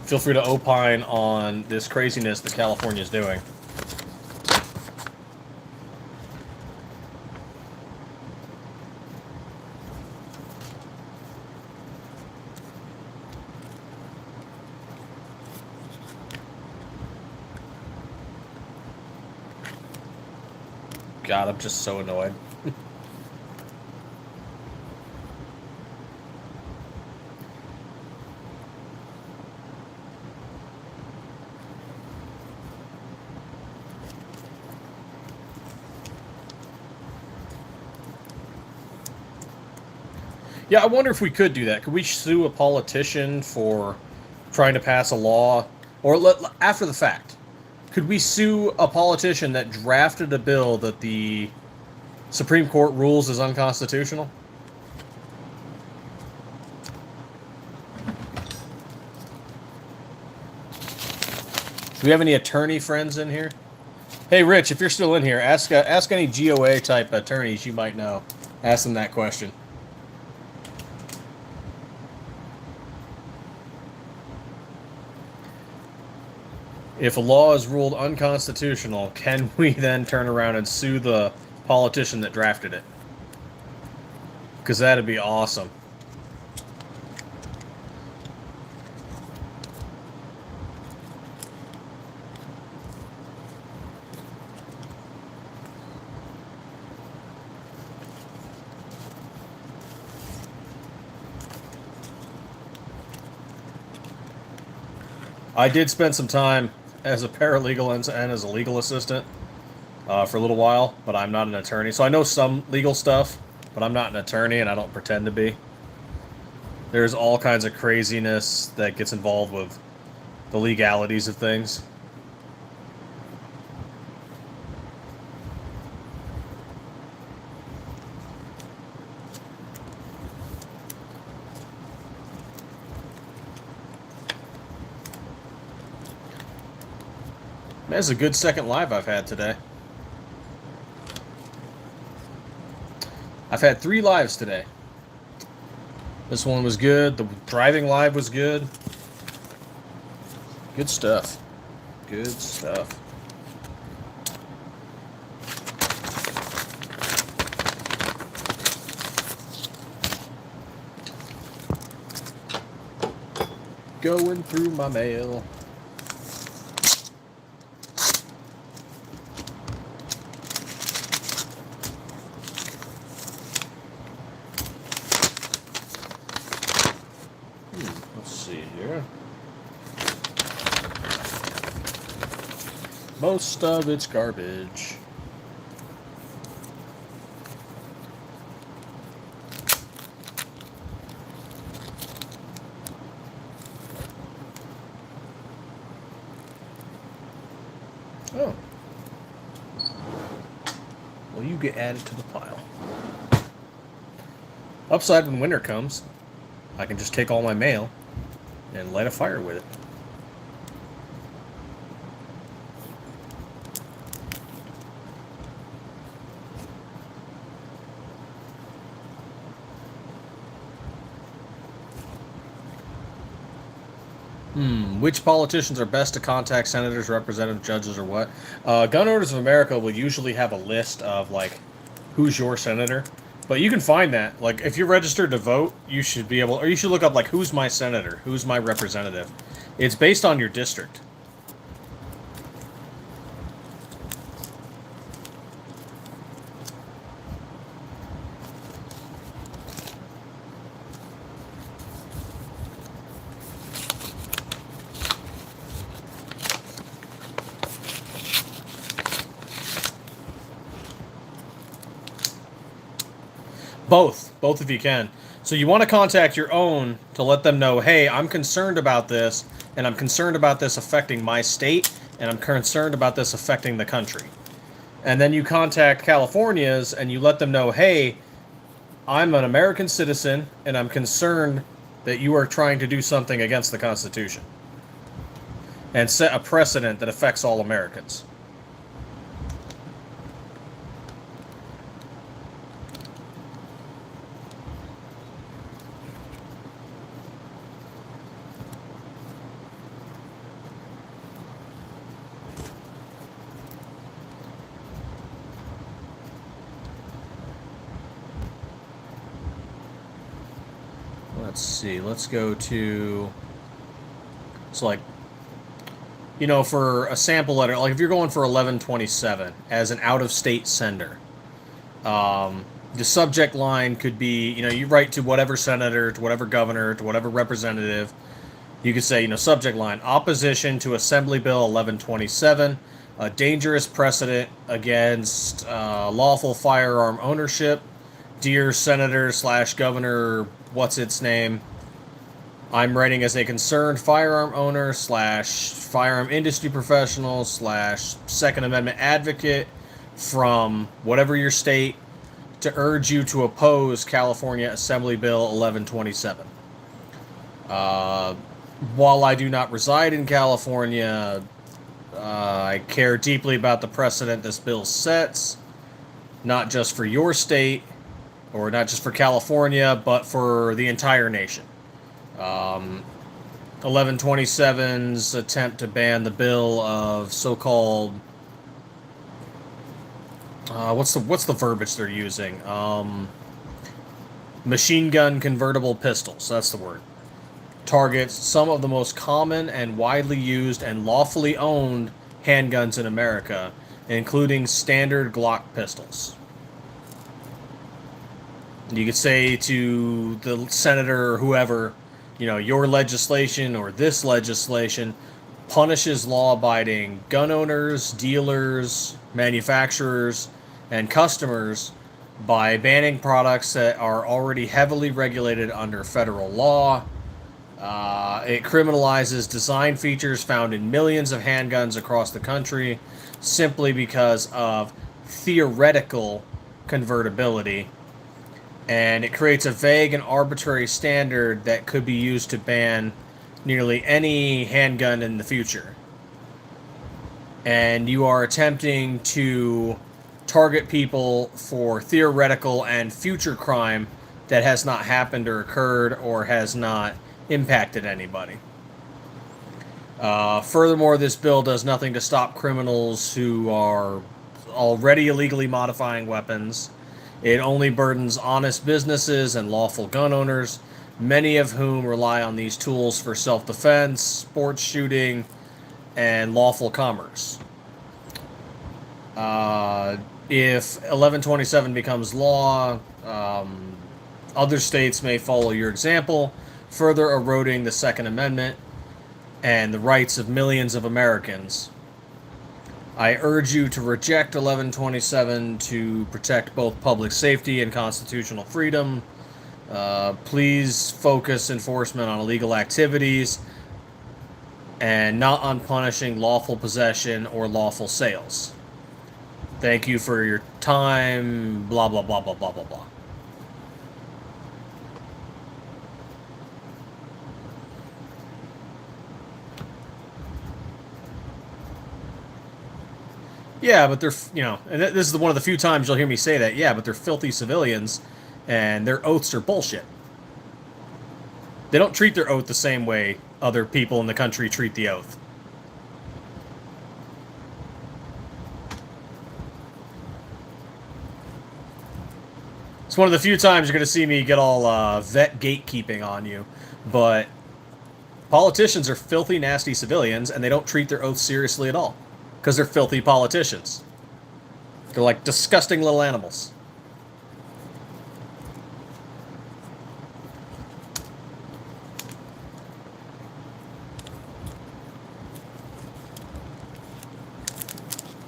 Feel free to opine on this craziness that California's doing. God, I'm just so annoyed. Yeah, I wonder if we could do that. Could we sue a politician for trying to pass a law? Or after the fact. Could we sue a politician that drafted a bill that the Supreme Court rules is unconstitutional? Do we have any attorney friends in here? Hey, Rich, if you're still in here, ask any GOA-type attorneys you might know. Ask them that question. If a law is ruled unconstitutional, can we then turn around and sue the politician that drafted it? Because that'd be awesome. I did spend some time as a paralegal and as a legal assistant for a little while, but I'm not an attorney. So I know some legal stuff, but I'm not an attorney, and I don't pretend to be. There's all kinds of craziness that gets involved with the legalities of things. That's a good second live I've had today. I've had 3 lives today. This one was good. The driving live was good. Good stuff. Good stuff. Going through my mail. Let's see here. Most of it's garbage. Oh. Well, you get added to the pile. Upside when winter comes, I can just take all my mail and light a fire with it. Which politicians are best to contact? Senators, representatives, judges, or what? Gun Owners of America will usually have a list of, like, who's your senator. But you can find that. Like, if you're registered to vote, you should be able... Or you should look up, like, who's my senator? Who's my representative? It's based on your district. Both if you can. So you want to contact your own to let them know, hey, I'm concerned about this, and I'm concerned about this affecting my state, and I'm concerned about this affecting the country. And then you contact California's, and you let them know, hey, I'm an American citizen, and I'm concerned that you are trying to do something against the Constitution. And set a precedent that affects all Americans. Let's see, let's go to, it's like, you know, for a sample letter, like if you're going for 1127 as an out-of-state sender, the subject line could be, you know, you write to whatever senator, to whatever governor, to whatever representative. You could say, you know, subject line, opposition to Assembly Bill 1127, a dangerous precedent against lawful firearm ownership. Dear Senator / Governor, what's its name? I'm writing as a concerned firearm owner / firearm industry professional / Second Amendment advocate from whatever your state to urge you to oppose California Assembly Bill 1127. While I do not reside in California, I care deeply about the precedent this bill sets, not just for your state, or not just for California, but for the entire nation. 1127's attempt to ban the bill of so-called... what's the verbiage they're using? Machine gun convertible pistols, that's the word. Targets some of the most common and widely used and lawfully owned handguns in America, including standard Glock pistols. You could say to the senator or whoever, you know, your legislation or this legislation punishes law-abiding gun owners, dealers, manufacturers, and customers by banning products that are already heavily regulated under federal law. It criminalizes design features found in millions of handguns across the country simply because of theoretical convertibility. And it creates a vague and arbitrary standard that could be used to ban nearly any handgun in the future. and you are attempting to target people for theoretical and future crime that has not happened or occurred or has not impacted anybody. Furthermore, this bill does nothing to stop criminals who are already illegally modifying weapons. It only burdens honest businesses and lawful gun owners, many of whom rely on these tools for self-defense, sports shooting, and lawful commerce. If 1127 becomes law, other states may follow your example, further eroding the Second Amendment and the rights of millions of Americans. I urge you to reject 1127 to protect both public safety and constitutional freedom. Please focus enforcement on illegal activities and not on punishing lawful possession or lawful sales. Thank you for your time, blah, blah, blah, blah, blah, blah, blah. Yeah, but they're, and this is one of the few times you'll hear me say that, yeah, but they're filthy civilians, and their oaths are bullshit. They don't treat their oath the same way other people in the country treat the oath. It's one of the few times you're going to see me get all vet gatekeeping on you, but politicians are filthy, nasty civilians, and they don't treat their oaths seriously at all. Because they're filthy politicians. They're like disgusting little animals.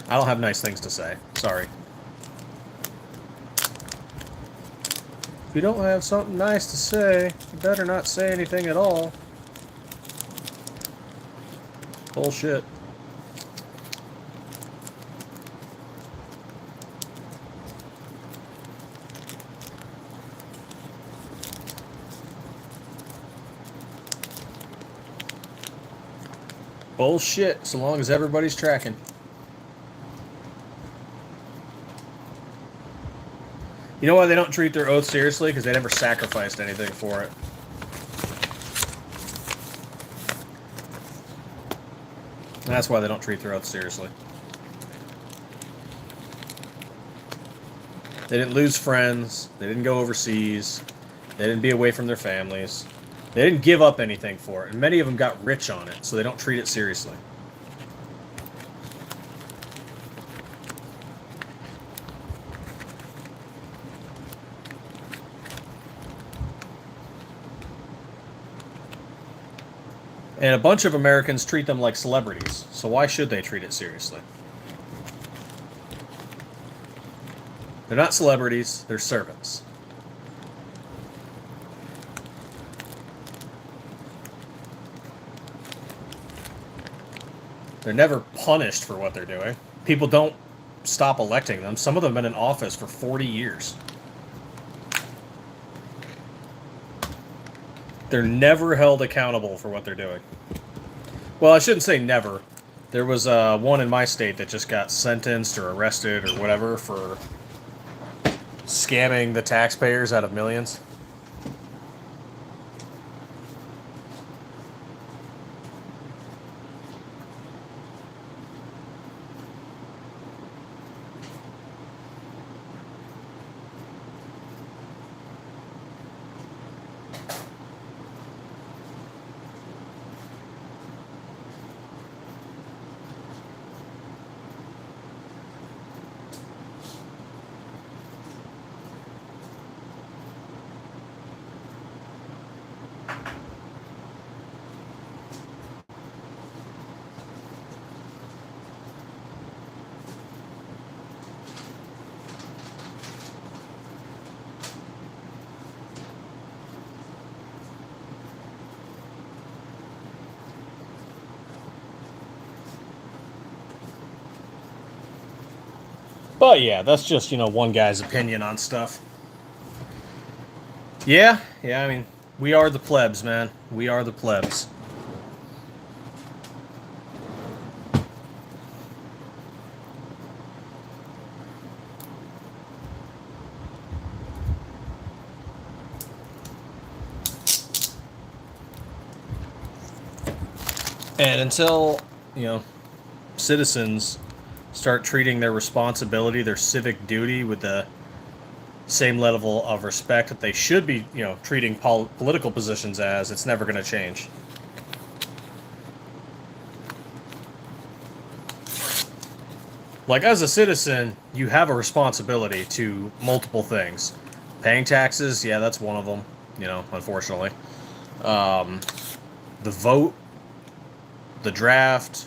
I don't have nice things to say. Sorry. If you don't have something nice to say, you better not say anything at all. Bullshit. Bullshit, so long as everybody's tracking. You know why they don't treat their oath seriously? Because they never sacrificed anything for it. And that's why they don't treat their oath seriously. They didn't lose friends. They didn't go overseas. They didn't be away from their families. They didn't give up anything for it, and many of them got rich on it, so they don't treat it seriously. And a bunch of Americans treat them like celebrities, so why should they treat it seriously? They're not celebrities, they're servants. They're never punished for what they're doing. People don't stop electing them. Some of them have been in office for 40 years. They're never held accountable for what they're doing. Well, I shouldn't say never. There was one in my state that just got sentenced or arrested or whatever for scamming the taxpayers out of millions. But yeah, that's just, one guy's opinion on stuff. Yeah, I mean, we are the plebs, man. We are the plebs. And until, citizens start treating their responsibility, their civic duty with the same level of respect that they should be, treating political positions as, it's never going to change. Like, as a citizen, you have a responsibility to multiple things. Paying taxes, yeah, that's one of them, unfortunately. The vote, the draft.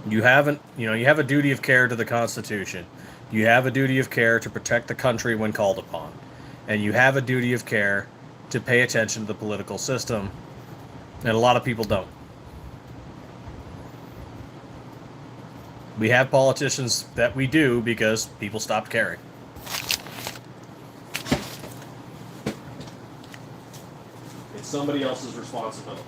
You have a duty of care to the Constitution. You have a duty of care to protect the country when called upon. And you have a duty of care to pay attention to the political system. And a lot of people don't. We have politicians that we do because people stopped caring. It's somebody else's responsibility.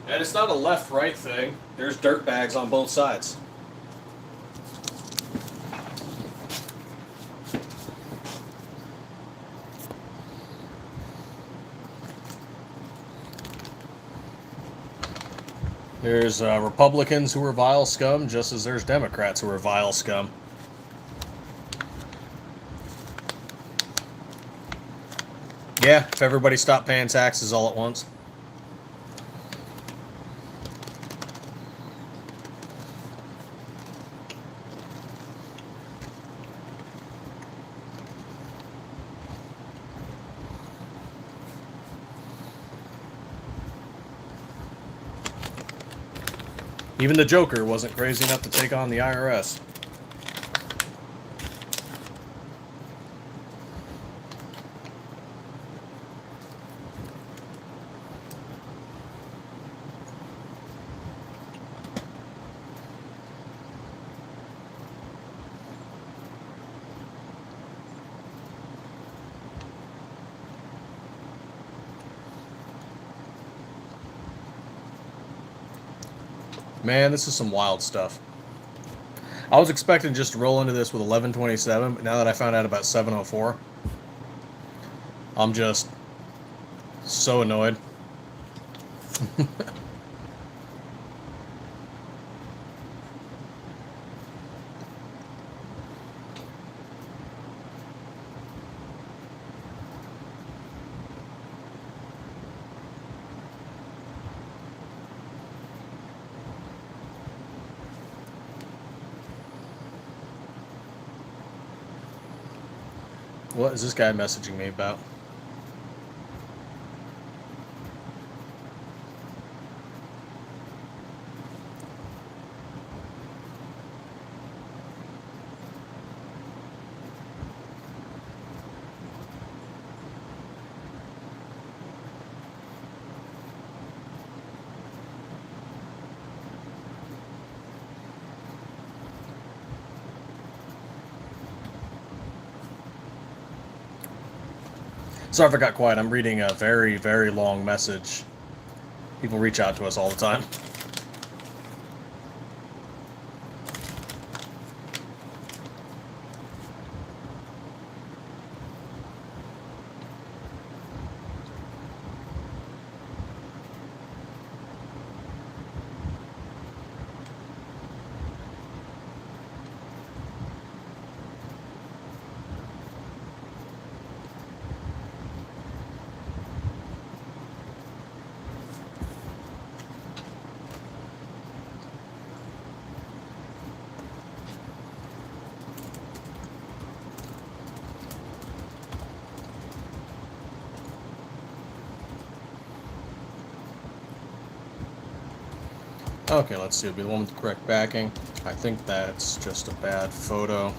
And it's not a left-right thing. There's dirtbags on both sides. There's Republicans who are vile scum, just as there's Democrats who are vile scum. Yeah, if everybody stopped paying taxes all at once. Even the Joker wasn't crazy enough to take on the IRS. Man, this is some wild stuff. I was expecting just to roll into this with 1127, but now that I found out about 704, I'm just so annoyed. What is this guy messaging me about? Sorry if I got quiet. I'm reading a very, very long message. People reach out to us all the time. Okay, let's see. It'll be the one with the correct backing. I think that's just a bad photo.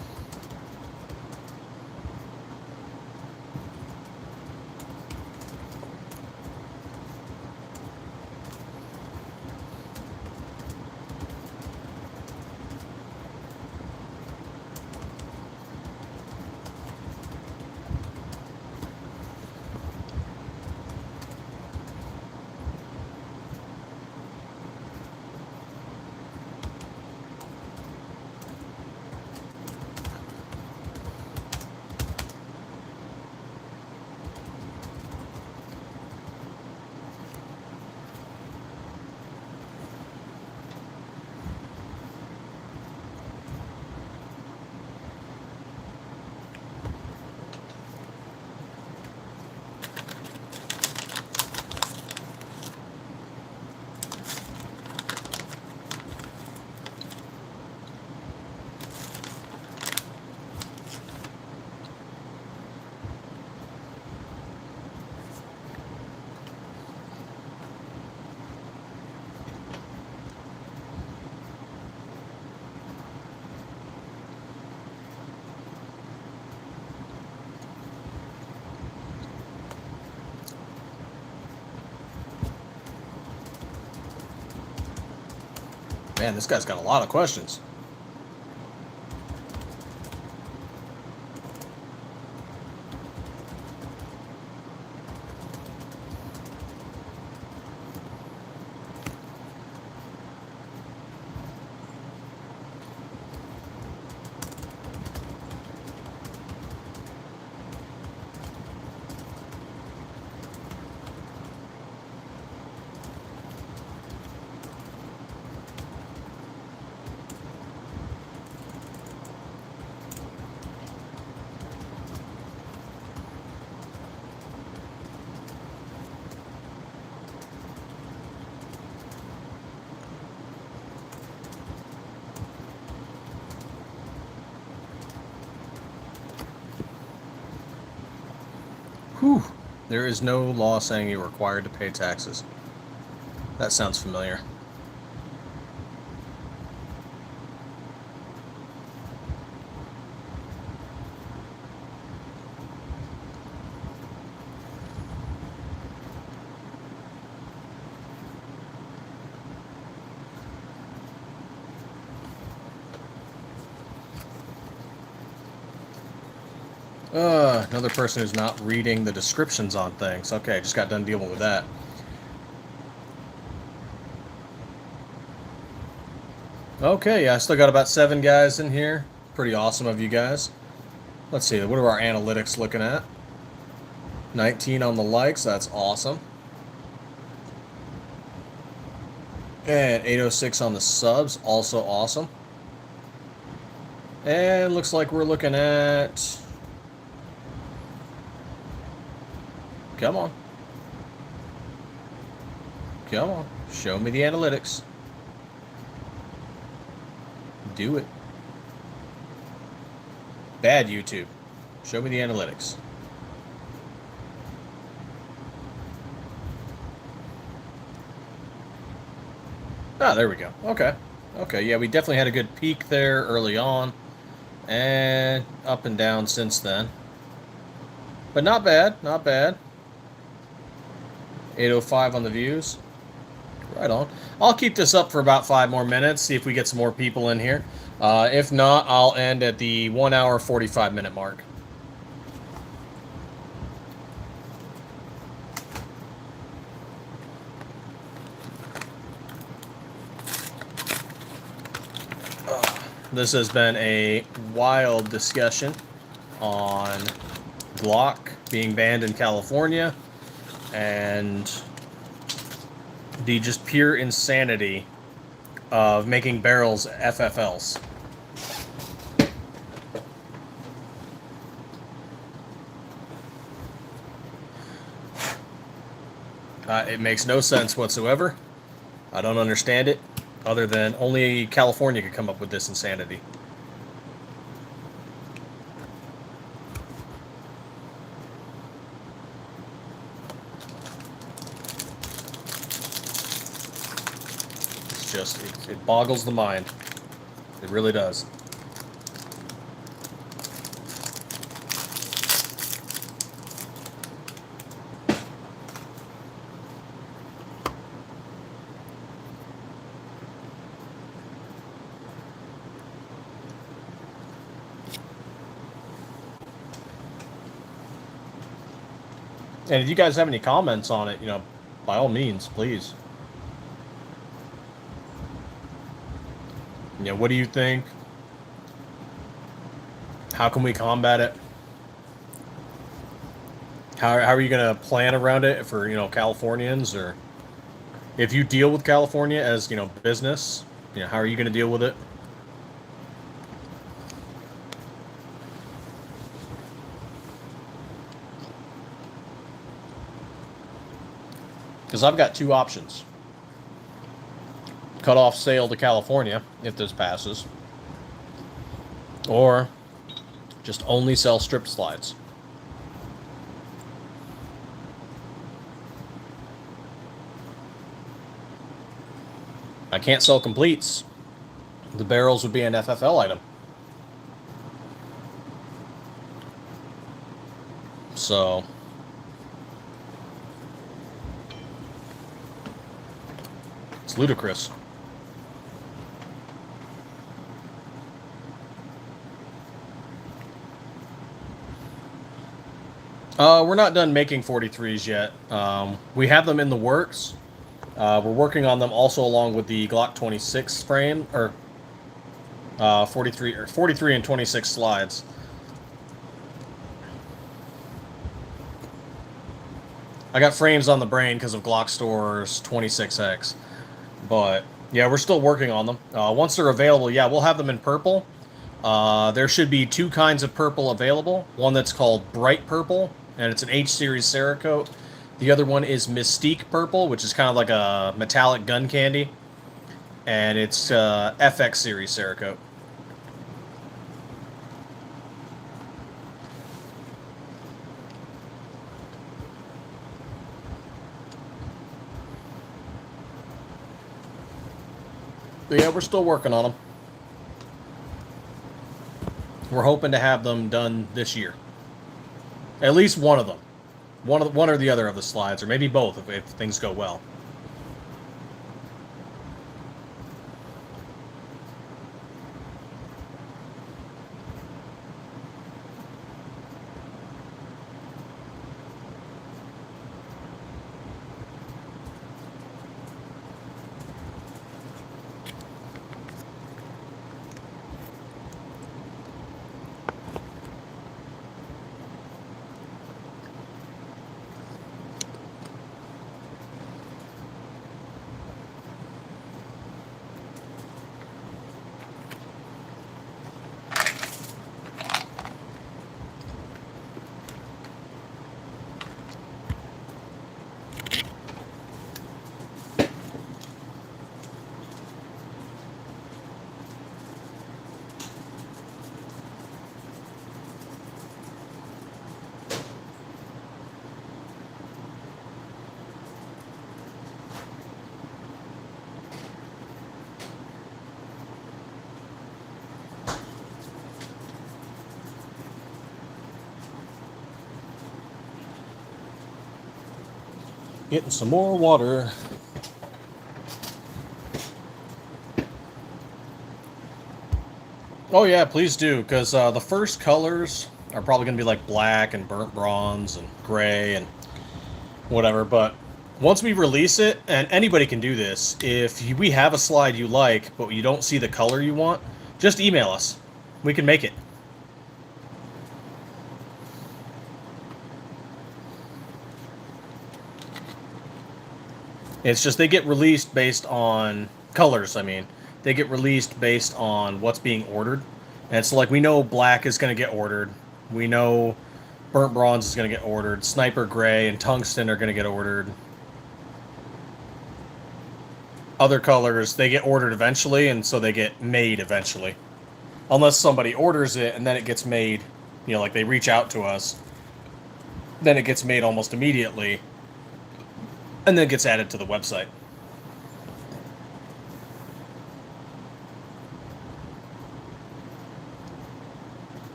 Man, this guy's got a lot of questions. Whew. There is no law saying you're required to pay taxes. That sounds familiar. Another person who's not reading the descriptions on things. Okay, just got done dealing with that. Okay, yeah, I still got about 7 guys in here. Pretty awesome of you guys. Let's see, what are our analytics looking at? 19 on the likes, that's awesome. And 806 on the subs, also awesome. And looks like we're looking at... Come on. Come on. Show me the analytics. Do it. Bad YouTube. Show me the analytics. Ah, there we go. Okay. Okay, yeah, we definitely had a good peak there early on. And up and down since then. But not bad. Not bad. 805 on the views. Right on. I'll keep this up for about 5 more minutes, see if we get some more people in here. If not, I'll end at the 1 hour, 45 minute mark. This has been a wild discussion on Glock being banned in California and the just pure insanity of making barrels FFLs. It makes no sense whatsoever. I don't understand it, other than only California could come up with this insanity. It's just, it boggles the mind. It really does. And if you guys have any comments on it, by all means, please. What do you think? How can we combat it? How are you going to plan around it for, Californians? Or if you deal with California as, business, how are you going to deal with it? Because I've got 2 options. Cut off sale to California, if this passes. Or just only sell strip slides. I can't sell completes. The barrels would be an FFL item. So... it's ludicrous. We're not done making 43s yet. We have them in the works. We're working on them also along with the Glock 26 frame, or 43 and 26 slides. I got frames on the brain because of Glock Store's 26X. But, yeah, we're still working on them. Once they're available, yeah, we'll have them in purple. There should be two kinds of purple available. One that's called Bright Purple, and it's an H-Series Cerakote. The other one is Mystique Purple, which is kind of like a metallic gun candy. And it's FX Series Cerakote. But yeah, we're still working on them. We're hoping to have them done this year. At least one of them. One or the other of the slides, or maybe both if things go well. Getting some more water. Oh yeah, please do, because the first colors are probably going to be like black and burnt bronze and gray and whatever, but once we release it, and anybody can do this, if we have a slide you like, but you don't see the color you want, just email us. We can make it. It's just they get released based on colors, I mean. They get released based on what's being ordered. And so, like, we know black is going to get ordered. We know burnt bronze is going to get ordered. Sniper gray and tungsten are going to get ordered. Other colors, they get ordered eventually, and so they get made eventually. Unless somebody orders it, and then it gets made, you know, like they reach out to us. Then it gets made almost immediately. And then it gets added to the website.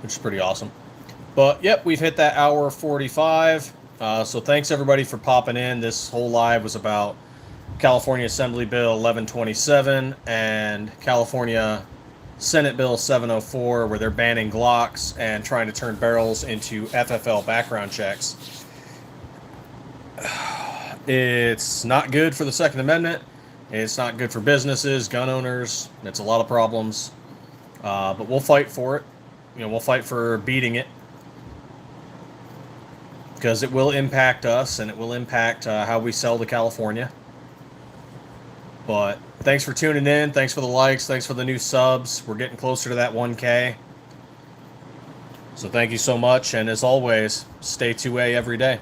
Which is pretty awesome. But, yep, we've hit that hour 45. So thanks, everybody, for popping in. This whole live was about California Assembly Bill 1127 and California Senate Bill 704, where they're banning Glocks and trying to turn barrels into FFL background checks. It's not good for the Second Amendment. It's not good for businesses, gun owners. It's a lot of problems. But we'll fight for it. You know, we'll fight for beating it. Because it will impact us, and it will impact how we sell to California. But thanks for tuning in. Thanks for the likes. Thanks for the new subs. We're getting closer to that 1K. So thank you so much. And as always, stay 2A every day.